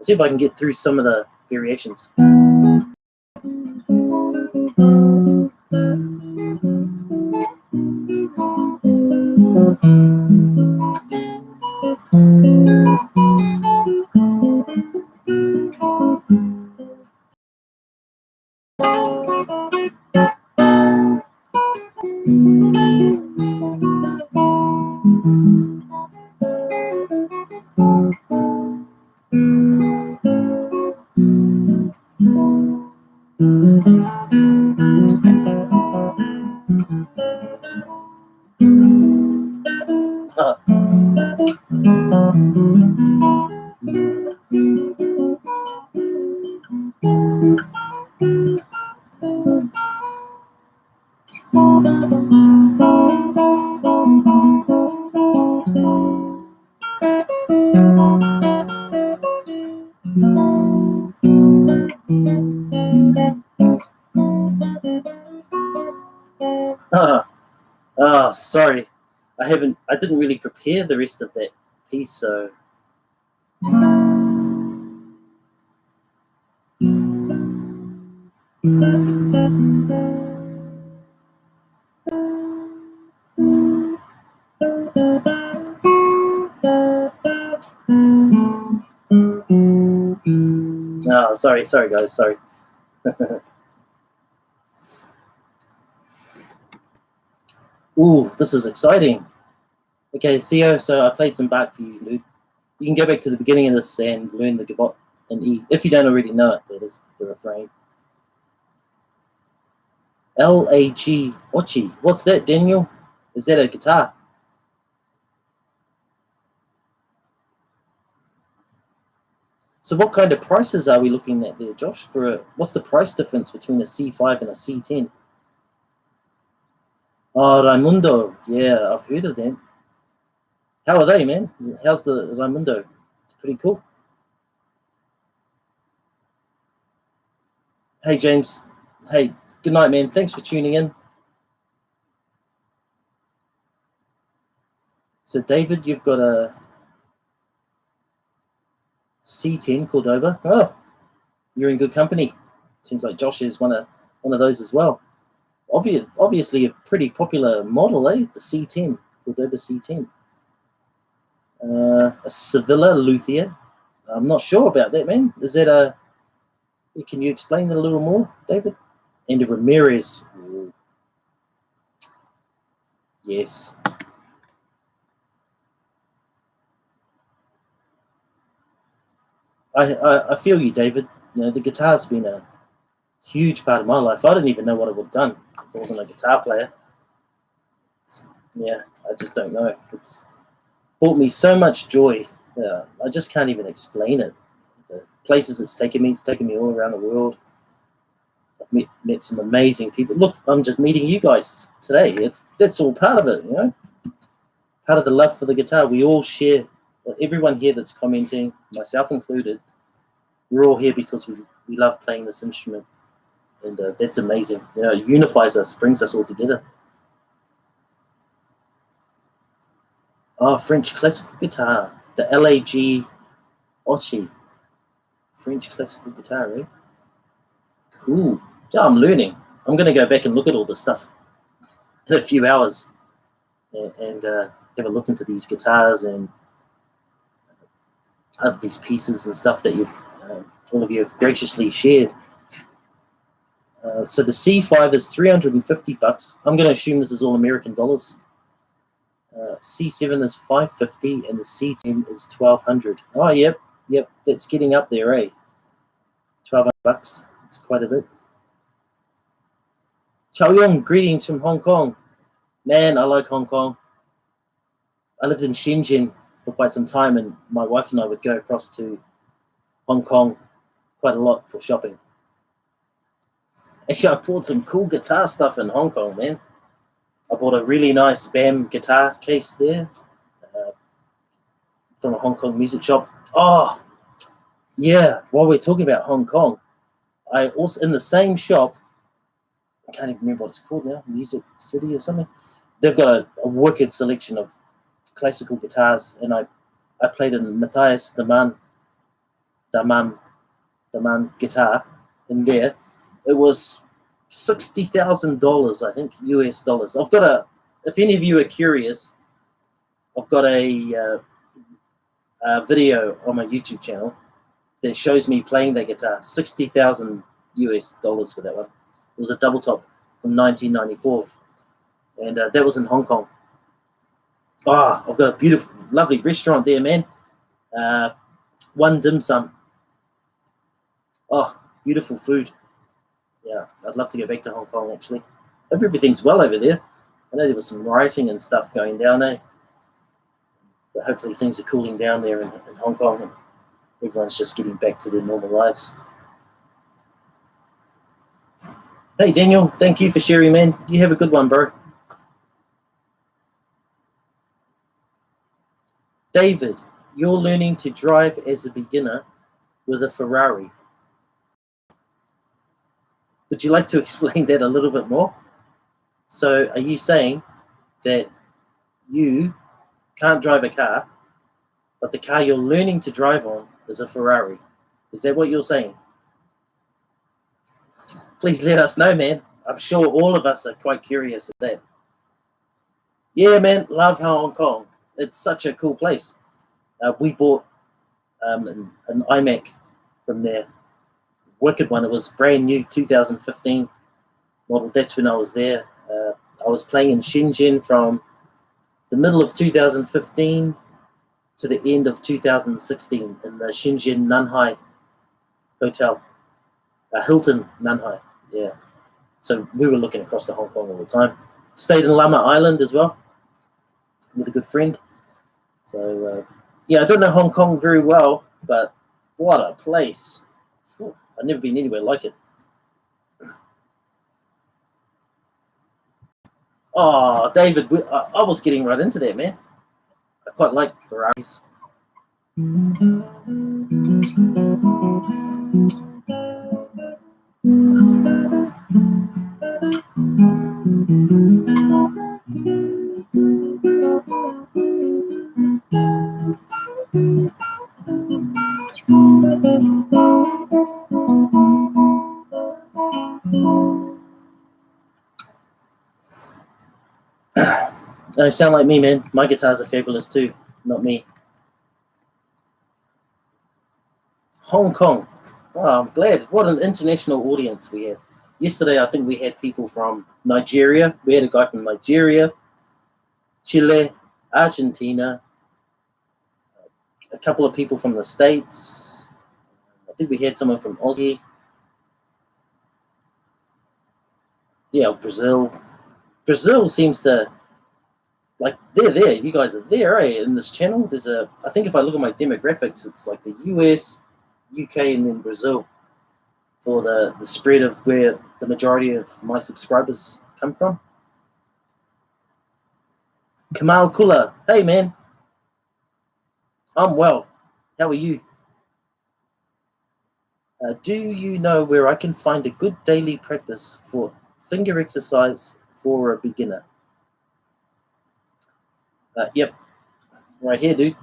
See if I can get through some of the variations. sorry. I didn't really prepare the rest of that piece, so. No, sorry guys, sorry. Ooh, this is exciting. Okay, Theo, so I played some Bach for you, dude. You can go back to the beginning of this and learn the Gavotte in E. If you don't already know it, that is the refrain. L-A-G, Ochi. What's that, Daniel? Is that a guitar? So what kind of prices are we looking at there, Josh? What's the price difference between a C5 and a C10? Oh, Raimundo. Yeah, I've heard of them. How are they, man? How's the Raimundo? It's pretty cool. Hey, James. Hey, good night, man. Thanks for tuning in. So, David, you've got a C10 Cordoba. Oh, you're in good company. Seems like Josh is one of those as well. Obviously, a pretty popular model, eh? The C10, Cordoba C10. A Sevilla Luthier. I'm not sure about that, man. Is that a... Can you explain that a little more, David? And a Ramirez. Ooh. Yes. I feel you, David. You know, the guitar's been a huge part of my life. I didn't even know what I would have done if I wasn't a guitar player. Yeah, I just don't know. It's brought me so much joy. I just can't even explain it. The places it's taken me all around the world. I've met some amazing people. Look, I'm just meeting you guys today. That's all part of it, you know. Part of the love for the guitar. We all share. Everyone here that's commenting, myself included, we're all here because we love playing this instrument, and that's amazing. You know, it unifies us, brings us all together. Oh, French classical guitar, the LAG Ochi. French classical guitar, eh? Cool. Yeah, I'm learning. I'm going to go back and look at all this stuff in a few hours and have a look into these guitars and these pieces and stuff that all of you have graciously shared. So the C5 is $350. I'm going to assume this is all American dollars. C7 is $550 and the C10 is $1,200. Oh, yep, that's getting up there, eh? $1,200. That's quite a bit. Chow Yong, greetings from Hong Kong. Man, I like Hong Kong. I lived in Shenzhen for quite some time, and my wife and I would go across to Hong Kong quite a lot for shopping. Actually, I bought some cool guitar stuff in Hong Kong, man. I bought a really nice BAM guitar case there from a Hong Kong music shop. Oh, yeah, while we're talking about Hong Kong, I also, in the same shop, I can't even remember what it's called now, Music City or something. They've got a wicked selection of classical guitars, and I played a Matthias Daman guitar in there. It was $60,000, I think, US dollars. I've got if any of you are curious, I've got a video on my YouTube channel that shows me playing that guitar. 60,000 US dollars for that one. It was a double top from 1994, and that was in Hong Kong. Oh, I've got a beautiful, lovely restaurant there, man. One dim sum. Oh, beautiful food. Yeah, I'd love to go back to Hong Kong, actually. Hope everything's well over there. I know there was some rioting and stuff going down, eh? But hopefully things are cooling down there in Hong Kong, and everyone's just getting back to their normal lives. Hey, Daniel, thank you for sharing, man. You have a good one, bro. David, you're learning to drive as a beginner with a Ferrari. Would you like to explain that a little bit more? So are you saying that you can't drive a car, but the car you're learning to drive on is a Ferrari. Is that what you're saying? Please let us know, man. I'm sure all of us are quite curious of that. Yeah, man, love Hong Kong. It's such a cool place. We bought an iMac from there. Wicked one. It was brand new, 2015 model. That's when I was there. I was playing in Shenzhen from the middle of 2015 to the end of 2016 in the Shenzhen Nanhai Hotel. Hilton Nanhai, yeah. So we were looking across to Hong Kong all the time. Stayed in Lama Island as well with a good friend. So, yeah, I don't know Hong Kong very well, but what a place. Whew, I've never been anywhere like it. Oh, David, I was getting right into that, man. I quite like Ferraris. No, sound like me, man. My guitars are fabulous too, not me. Hong Kong. Oh, I'm glad. What an international audience we have. Yesterday, I think we had people from Nigeria. We had a guy from Nigeria, Chile, Argentina, a couple of people from the States. I think we had someone from Aussie. Yeah, Brazil. Brazil seems to, like, they're there. You guys are there, eh? In this channel, there's I think if I look at my demographics, it's like the US, UK, and then Brazil for the spread of where the majority of my subscribers come from. Kamal Kula, hey man. I'm well. How are you? Do you know where I can find a good daily practice for finger exercise for a beginner? Yep, right here, dude.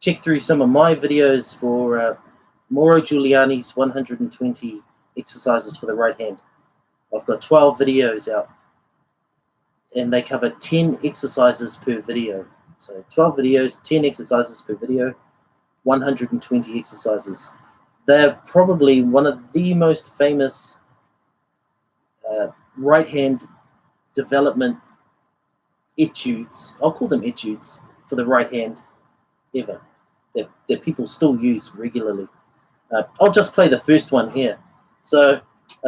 Check through some of my videos for Mauro Giuliani's 120 exercises for the right hand. I've got 12 videos out, and they cover 10 exercises per video. So 12 videos, 10 exercises per video, 120 exercises. They're probably one of the most famous right hand development etudes. I'll call them etudes for the right hand ever that people still use regularly. I'll just play the first one here. So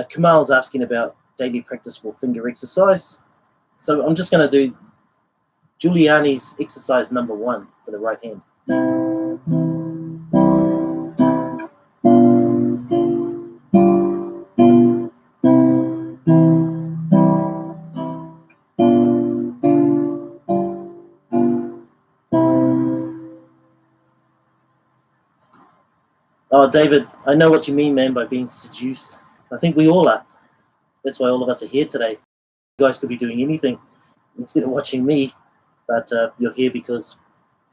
Kamal's asking about daily practice for finger exercise. So I'm just going to do Giuliani's exercise number 1 for the right hand. Oh, David, I know what you mean, man, by being seduced. I think we all are. That's why all of us are here today. You guys could be doing anything instead of watching me, but you're here because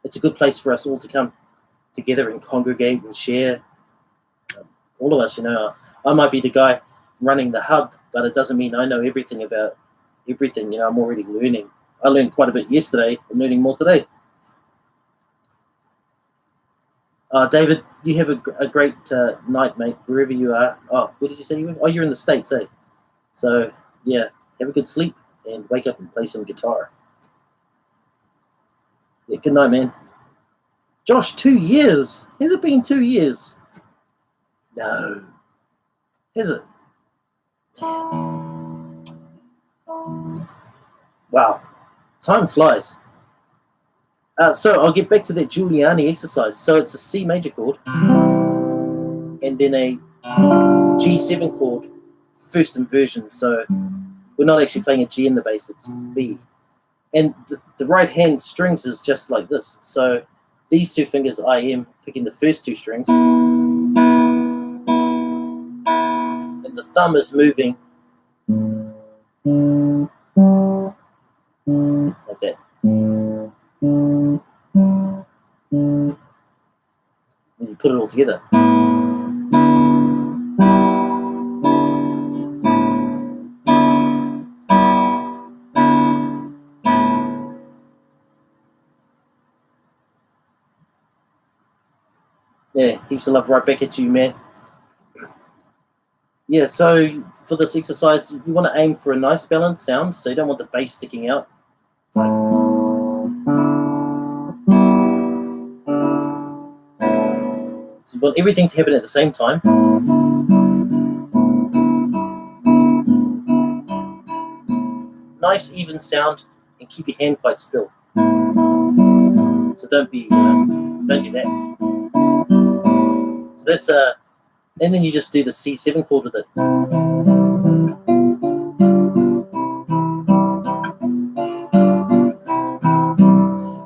it's a good place for us all to come together and congregate and share. All of us, you know, I might be the guy running the hub, but it doesn't mean I know everything about everything. You know, I'm already learning. I learned quite a bit yesterday. I'm learning more today. David, you have a great night, mate, wherever you are. Oh, where did you say you were? Oh, you're in the States, eh? So, yeah, have a good sleep and wake up and play some guitar. Yeah, good night, man. Josh, 2 years? Has it been 2 years? No. Has it? Wow. Time flies. So I'll get back to that Giuliani exercise. So it's a C major chord and then a G7 chord, first inversion. So we're not actually playing a G in the bass, it's B. And the right hand strings is just like this. So these 2 fingers, I am picking the first 2 strings. And the thumb is moving all together. Yeah, heaps of love right back at you, man. Yeah, so for this exercise, you want to aim for a nice balanced sound, so you don't want the bass sticking out. So you want everything to happen at the same time. Nice even sound, and keep your hand quite still. So don't do that. So that's and then you just do the C7 chord with it.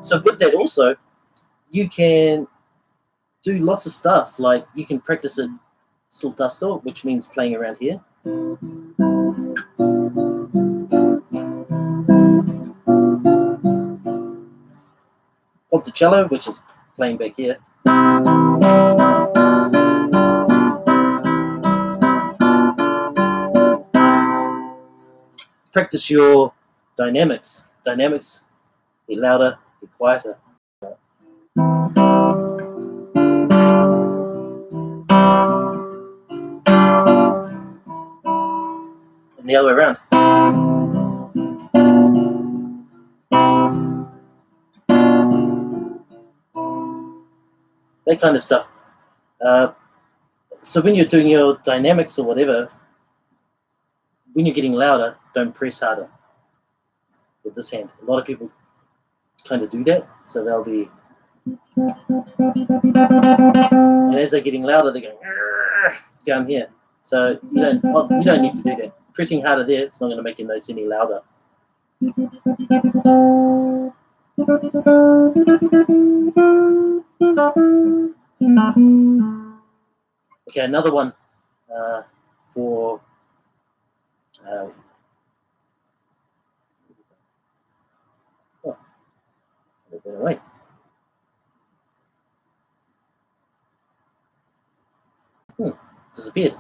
So with that also, you can do lots of stuff. Like you can practice a sul tasto, which means playing around here. Ponticello, which is playing back here. Practice your dynamics. Dynamics, be louder, be quieter. And the other way around. That kind of stuff. So when you're doing your dynamics or whatever, when you're getting louder, don't press harder with this hand. A lot of people kind of do that, so they'll be, and as they're getting louder, they're going down here. So you don't need to do that. Pressing harder there, it's not going to make your notes any louder. Okay, another one for it went away. Disappeared.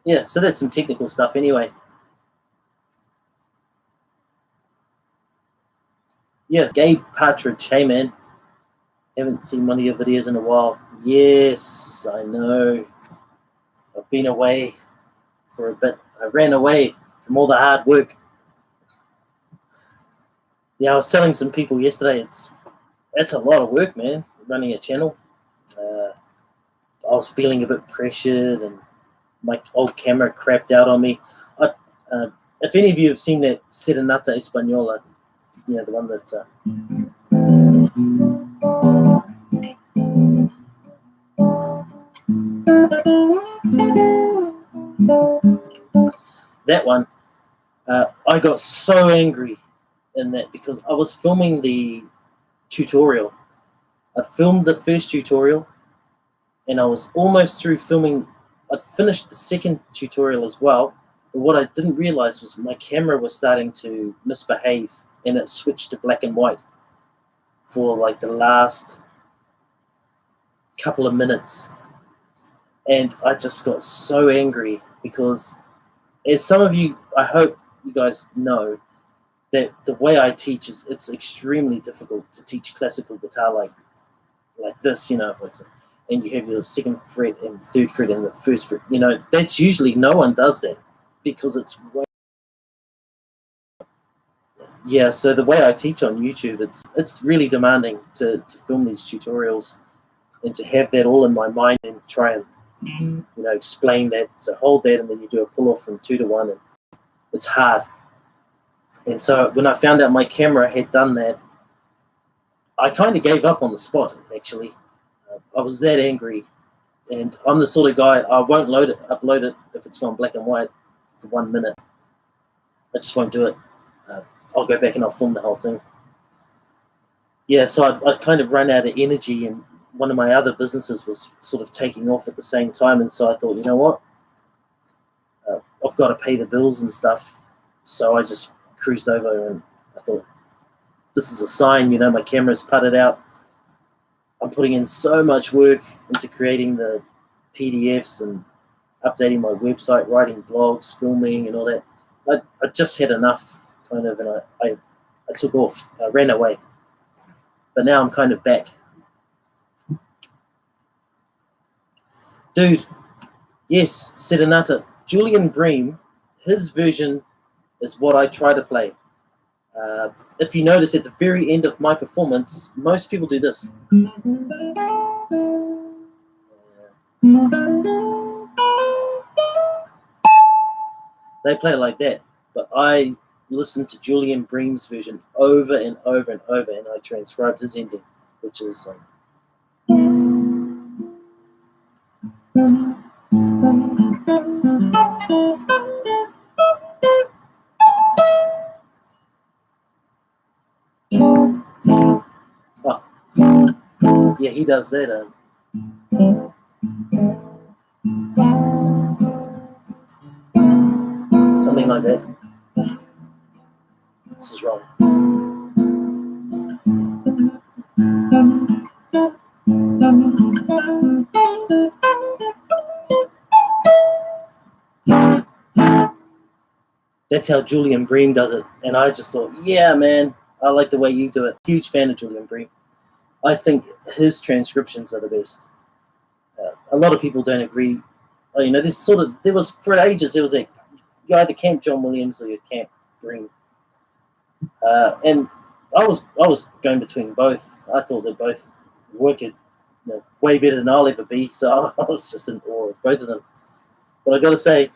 Yeah, so that's some technical stuff anyway. Yeah, Gabe Partridge, hey man. Haven't seen one of your videos in a while. Yes, I know. I've been away for a bit. I ran away from all the hard work. Yeah, I was telling some people yesterday, it's a lot of work, man, running a channel. I was feeling a bit pressured, and my old camera crapped out on me. If any of you have seen that Serenata Española, you know, the one that... that one, I got so angry in that because I was filming the tutorial. I filmed the first tutorial, and I was almost through filming. I'd finished the second tutorial as well, but what I didn't realize was my camera was starting to misbehave, and it switched to black and white for like the last couple of minutes. And I just got so angry because, as some of you, I hope you guys know, that the way I teach is it's extremely difficult to teach classical guitar like this, you know, and you have your second fret and third fret and the first fret. You know, that's usually, no one does that because it's way... Yeah, so the way I teach on YouTube, it's really demanding to film these tutorials and to have that all in my mind and try and, you know, explain that. So hold that, and then you do a pull-off from 2 to 1, and it's hard. And so when I found out my camera had done that, I kind of gave up on the spot, actually. I was that angry. And I'm the sort of guy, I won't upload it if it's gone black and white for 1 minute. I just won't do it. I'll go back and I'll film the whole thing. Yeah, so I'd kind of run out of energy, and one of my other businesses was sort of taking off at the same time. And so I thought, you know what? I've got to pay the bills and stuff. So I just cruised over, and I thought, this is a sign, you know, my camera's putted out. I'm putting in so much work into creating the PDFs and updating my website, writing blogs, filming, and all that. I just had enough, kind of, and I took off. I ran away. But now I'm kind of back. Dude, yes, Serenata. Julian Bream, his version is what I try to play. If you notice at the very end of my performance, most people do this. They play it like that, but I listened to Julian Bream's version over and over and over, and I transcribed his ending, which is yeah, he does that. Something like that. This is wrong. That's how Julian Bream does it, and I just thought, yeah, man, I like the way you do it. Huge fan of Julian Bream. I think his transcriptions are the best. A lot of people don't agree. You know, there was for ages there was a you either camp John Williams or you camp Bream, and I was going between both. I thought they both worked way better than I'll ever be, so I was just in awe of both of them. But I got to say,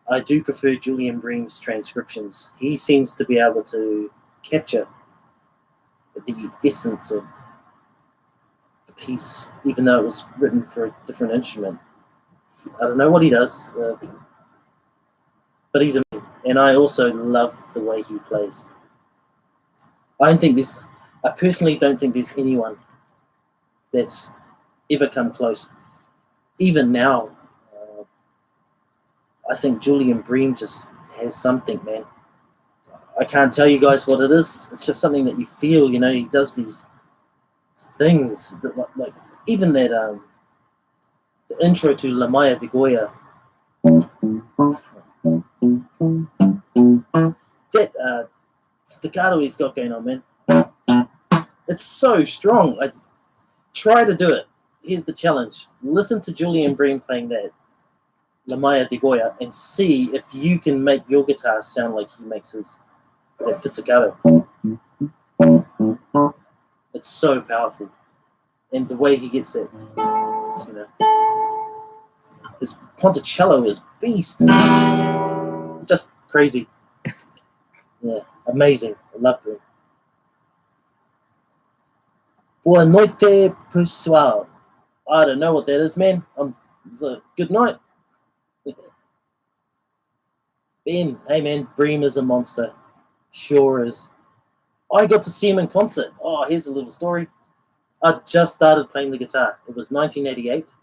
I do prefer Julian Bream's transcriptions. He seems to be able to capture the essence of the piece, even though it was written for a different instrument. I don't know what he does, but he's amazing. And I also love the way he plays. I personally don't think there's anyone that's ever come close. Even now, I think Julian Bream just has something, man. I can't tell you guys what it is. It's just something that you feel, you know. He does these things that, like even that the intro to La Maya de Goya. That staccato he's got going on, man. It's so strong. I try to do it. Here's the challenge. Listen to Julian Bream playing that La Maya de Goya and see if you can make your guitar sound like he makes his that pizzicato. It's so powerful. And the way he gets it, you know. His Ponticello is beast. Just crazy. Yeah, amazing. I love him. Boa noite, pessoal. I don't know what that is, man. It's a good night. Ben, hey man, Bream is a monster. Sure is. I got to see him in concert. Oh, here's a little story. I just started playing the guitar. It was 1988.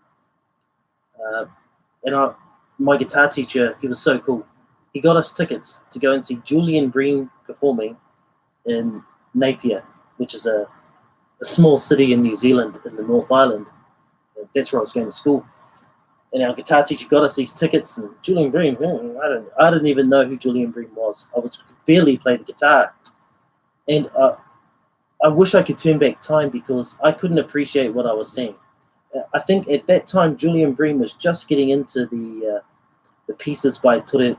And my guitar teacher, he was so cool. He got us tickets to go and see Julian Bream performing in Napier, which is a small city in New Zealand in the North Island. That's where I was going to school. And our guitar teacher got us these tickets, and Julian Bream, I didn't even know who Julian Bream was. I was barely play the guitar. And I wish I could turn back time because I couldn't appreciate what I was seeing. I think at that time, Julian Bream was just getting into the pieces by Toru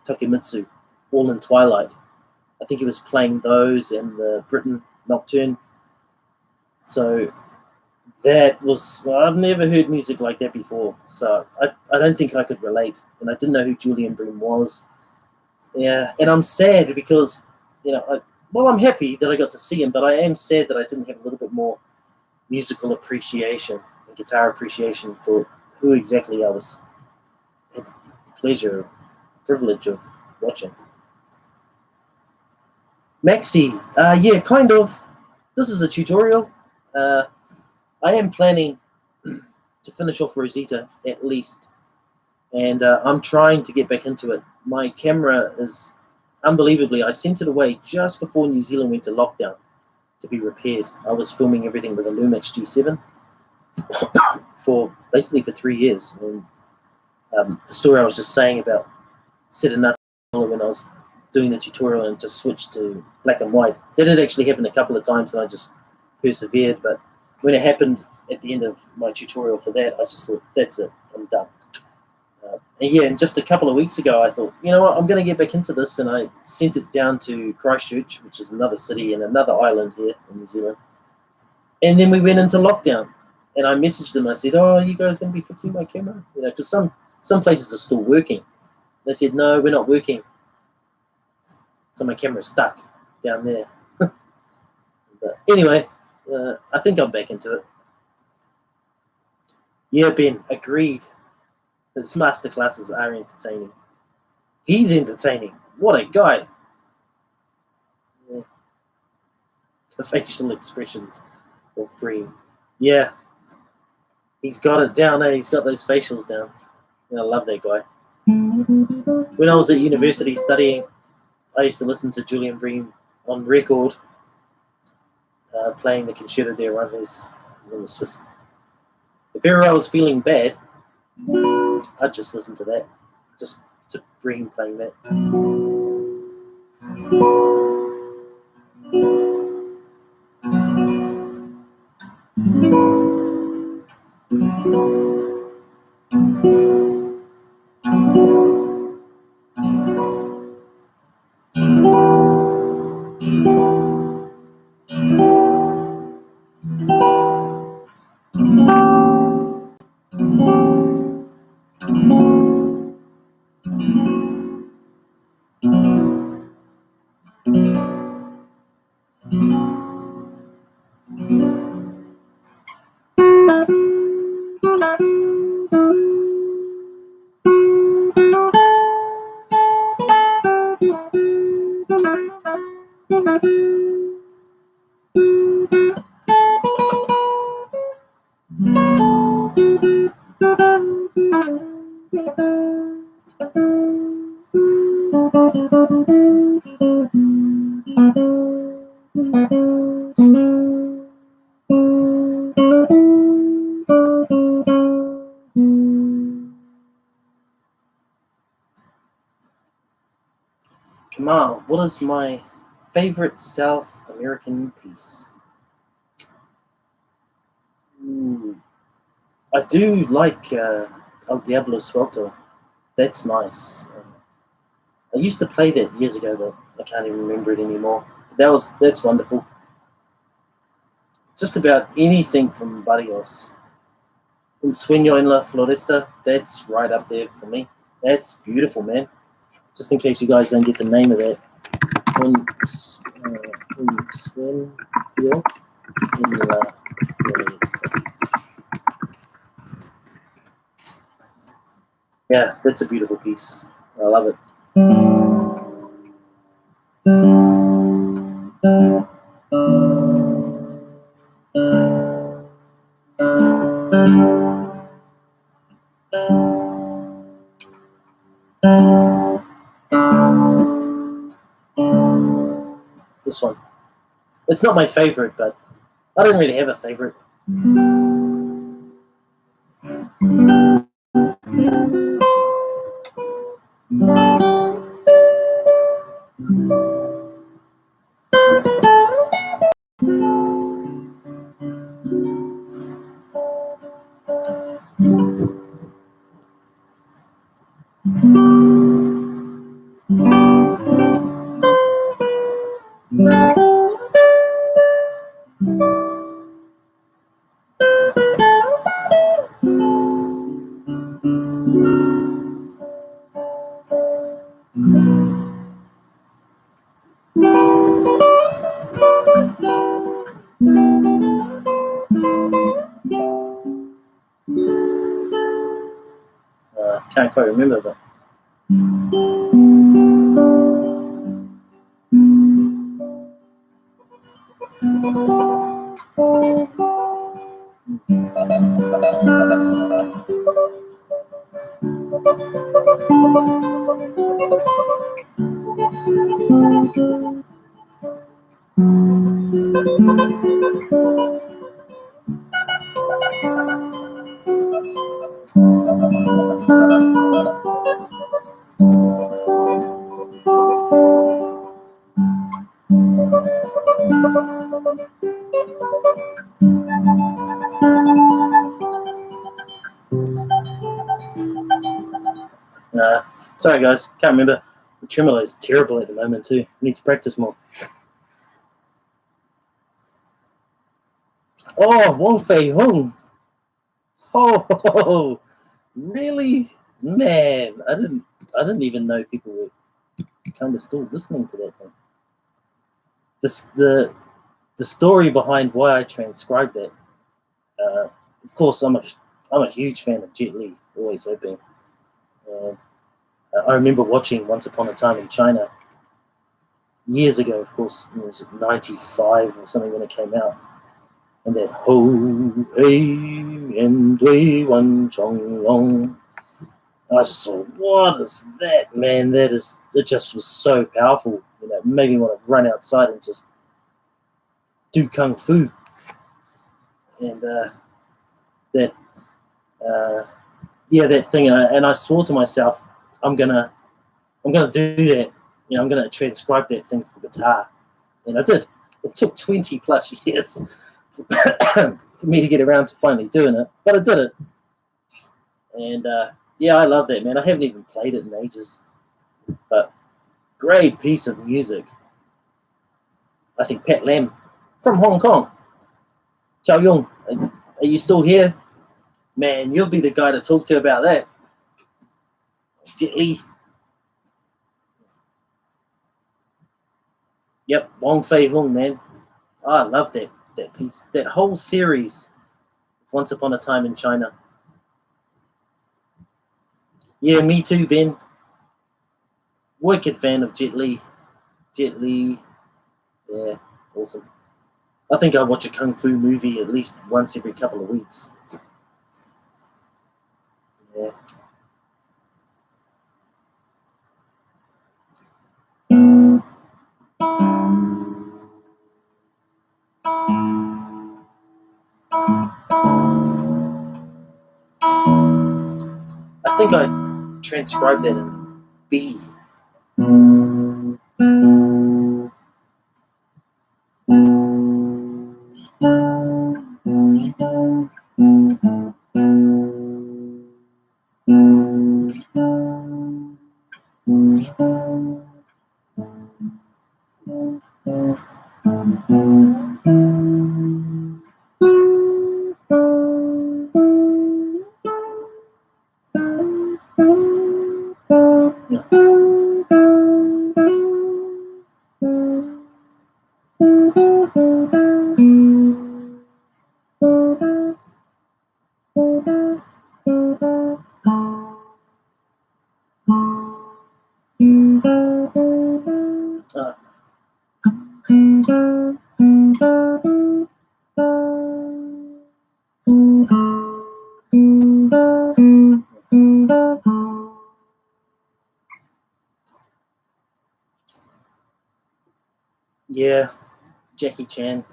Takemitsu, All in Twilight. I think he was playing those and the Britain Nocturne. So that was, I've never heard music like that before. So I don't think I could relate. And I didn't know who Julian Bream was. Yeah, and I'm sad because, you know, I'm happy that I got to see him, but I am sad that I didn't have a little bit more musical appreciation and guitar appreciation for who exactly I was had the pleasure, privilege of watching. Maxi, yeah, kind of. This is a tutorial. I am planning to finish off Rosita at least, and I'm trying to get back into it. My camera is unbelievably, I sent it away just before New Zealand went to lockdown, to be repaired. I was filming everything with a Lumix G7 for basically for 3 years. And the story I was just saying about setting up when I was doing the tutorial and just switched to black and white, that had actually happened a couple of times, and I just persevered. But when it happened at the end of my tutorial for that, I just thought, that's it, I'm done. And yeah, and just a couple of weeks ago, I thought, you know what, I'm going to get back into this, and I sent it down to Christchurch, which is another city and another island here in New Zealand. And then we went into lockdown, and I messaged them. I said, "Oh, you guys going to be fixing my camera?" You know, because some places are still working. They said, "No, we're not working." So my camera's stuck down there. But anyway, I think I'm back into it. Yeah, Ben, agreed. His masterclasses are entertaining. He's entertaining. What a guy. Yeah. The facial expressions of Bream. Yeah. He's got it down, eh? He's got those facials down. I love that guy. When I was at university studying, I used to listen to Julian Bream on record, playing the Concerto de Rondes. It was just, if ever I was feeling bad, I'd just listen to that, just to Bream playing that. Kamal, what is my favorite South American piece? I do like El Diablo Suelto. That's nice. I used to play that years ago, but I can't even remember it anymore. That's wonderful. Just about anything from Barrios. Un Sueño en la Floresta, that's right up there for me. That's beautiful, man. Just in case you guys don't get the name of that. Un Sueño en la Floresta. Yeah, that's a beautiful piece. I love it. This one. It's not my favorite, but I don't really have a favorite. Can't quite remember, but Sorry, guys, can't remember. The tremolo is terrible at the moment too. I need to practice more. Oh, Wong Fei Hung. Oh, really? Man, I didn't even know people were kind of still listening to that thing. The story behind why I transcribed that. Of course, I'm a huge fan of Jet Li. Always have been. I remember watching Once Upon a Time in China years ago. Of course, it was 95 or something when it came out. And that ho hey and dui wan chong long. I just thought, what is that, man? It just was so powerful. You know, it made me want to run outside and just do kung fu. And that thing. And I swore to myself, I'm gonna do that. You know, I'm gonna transcribe that thing for guitar. And I did. It took 20 plus years for me to get around to finally doing it, but I did it. And yeah, I love that, man. I haven't even played it in ages, but great piece of music. I think Pat Lam from Hong Kong. Chow Yung, are you still here? Man, you'll be the guy to talk to about that. Jet Li. Yep, Wong Fei Hung, man. Oh, I love that piece. That whole series, Once Upon a Time in China. Yeah, me too, Ben. Wicked fan of Jet Li. Jet Li. Yeah, awesome. I think I watch a kung fu movie at least once every couple of weeks. Yeah. I think I transcribed that in B. Yeah, Jackie Chan,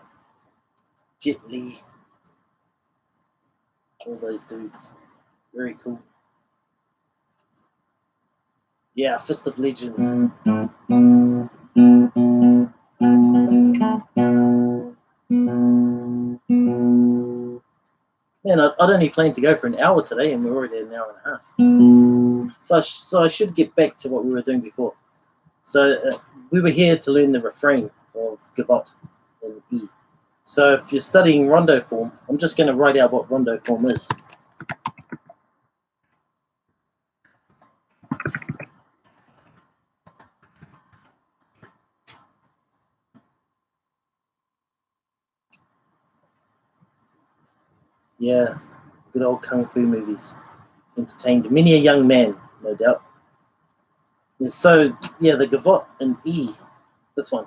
Jet Li, all those dudes. Very cool. Yeah, Fist of Legend. Man, I'd only planned to go for an hour today, and we're already at an hour and a half. So I should get back to what we were doing before. So we were here to learn the refrain of Gavotte in E. So if you're studying Rondo form, I'm just going to write out what Rondo form is. Yeah, good old kung fu movies. Entertained many a young man, no doubt. And so, yeah, the Gavotte in E, this one.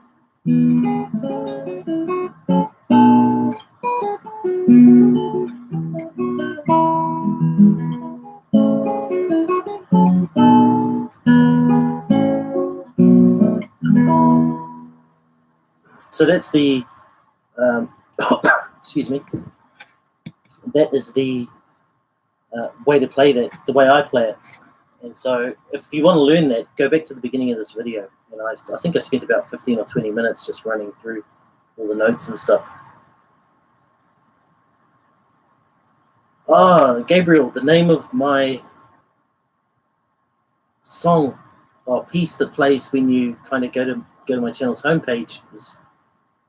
So that's the, excuse me, that is the way to play that, the way I play it. And so if you want to learn that, go back to the beginning of this video. And I think I spent about 15 or 20 minutes just running through all the notes and stuff. Ah, Gabriel, the name of my song or piece that plays when you kind of go to my channel's homepage is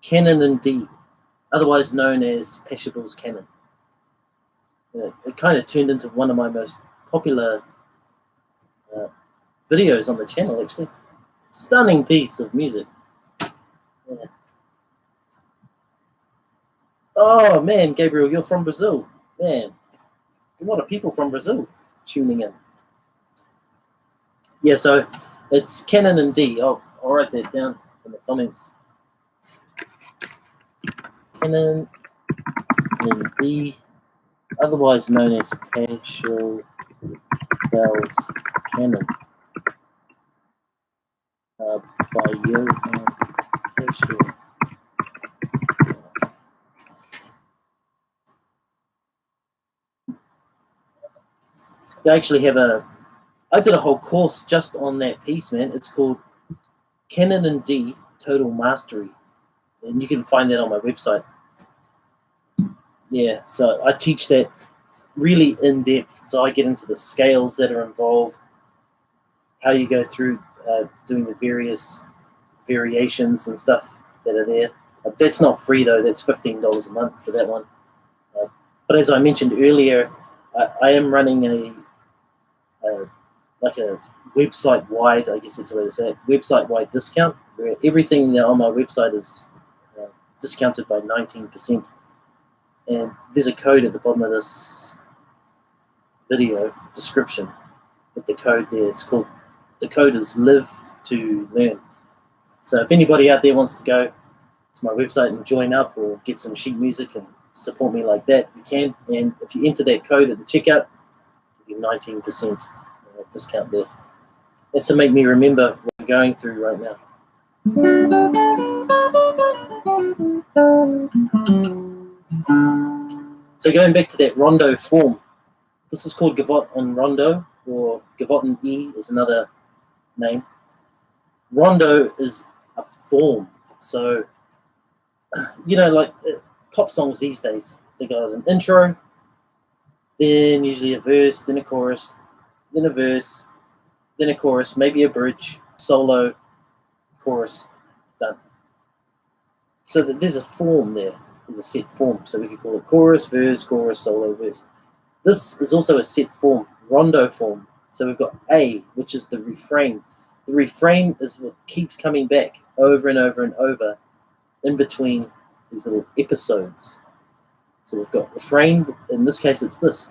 Canon in D, otherwise known as Pachelbel's Canon. It kind of turned into one of my most popular videos on the channel, actually. Stunning piece of music. Yeah. Oh man, Gabriel, you're from Brazil. Man, a lot of people from Brazil tuning in. Yeah, so it's Canon in D. I'll write that down in the comments. Canon in D, otherwise known as Pachelbel's Canon. By Giuliani. They actually have I did a whole course just on that piece, man. It's called Canon in D Total Mastery, and you can find that on my website. Yeah, so I teach that really in depth. So I get into the scales that are involved, how you go through doing the various variations and stuff that are there. That's not free though. That's $15 a month for that one. But as I mentioned earlier, I am running a website-wide, I guess that's the way to say it, website-wide discount, where everything on my website is discounted by 19%. And there's a code at the bottom of this video description with the code there. The code is Live to Learn. So if anybody out there wants to go to my website and join up or get some sheet music and support me like that, you can. And if you enter that code at the checkout, it'll be 19% discount there. That's to make me remember what I'm going through right now. So going back to that rondo form, this is called Gavotte and Rondo, or Gavotte and E is another name. Rondo is a form. So, like pop songs these days, they got an intro, then usually a verse, then a chorus, then a verse, then a chorus, maybe a bridge, solo, chorus, done. So there's a form there. There's a set form. So we could call it chorus, solo, verse. This is also a set form, rondo form. So we've got A, which is the refrain. The refrain is what keeps coming back over and over and over in between these little episodes. So we've got refrain, in this case it's this.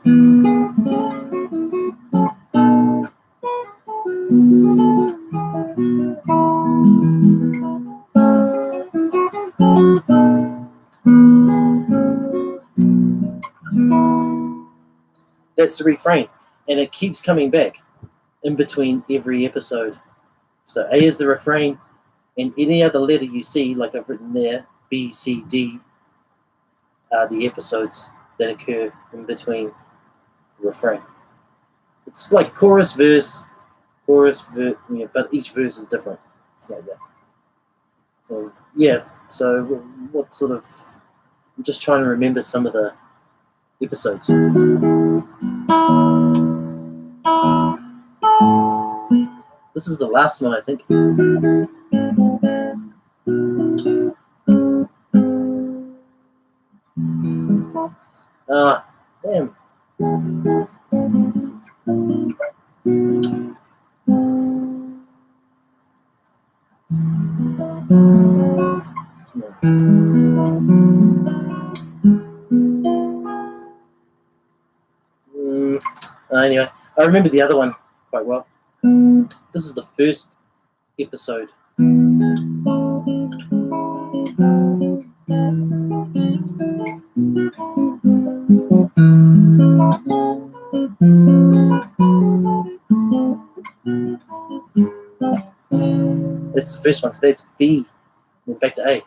That's the refrain, and it keeps coming back in between every episode. So A is the refrain, and any other letter you see, like I've written there, B, C, D, are the episodes that occur in between the refrain. It's like chorus, verse, but each verse is different. It's like that. So yeah, so what sort of, I'm just trying to remember some of the episodes. This is the last one, I think. Damn. Anyway, I remember the other one quite well. This is the first episode. That's the first one, so that's B. Then back to A.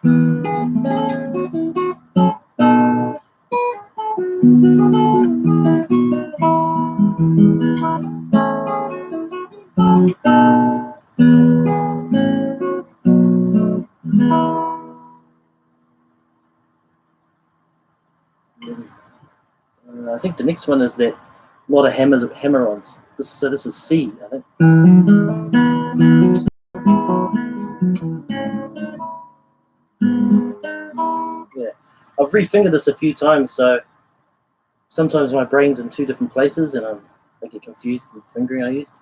I think the next one is that lot of hammer-ons. So this is C, I think. Yeah, I've refingered this a few times, so sometimes my brain's in two different places and I get confused with the fingering I used.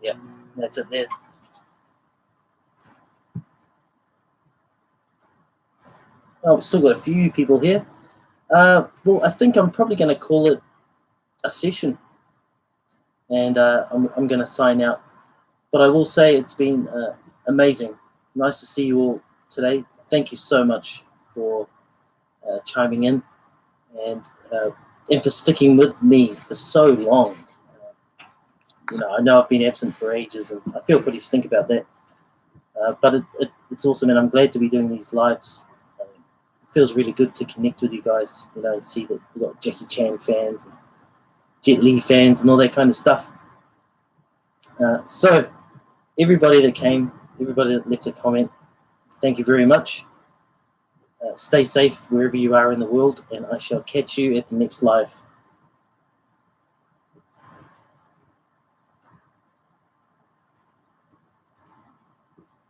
Yeah, that's it there. Oh, still got a few people here. Well, I think I'm probably going to call it a session, and I'm going to sign out. But I will say it's been amazing. Nice to see you all today. Thank you so much for chiming in and for sticking with me for so long. I know I've been absent for ages, and I feel pretty stink about that. But it's awesome, and I'm glad to be doing these lives. It feels really good to connect with you guys, and see that we've got Jackie Chan fans and Jet Li fans and all that kind of stuff. So everybody that came, everybody that left a comment, thank you very much. Stay safe wherever you are in the world, and I shall catch you at the next live.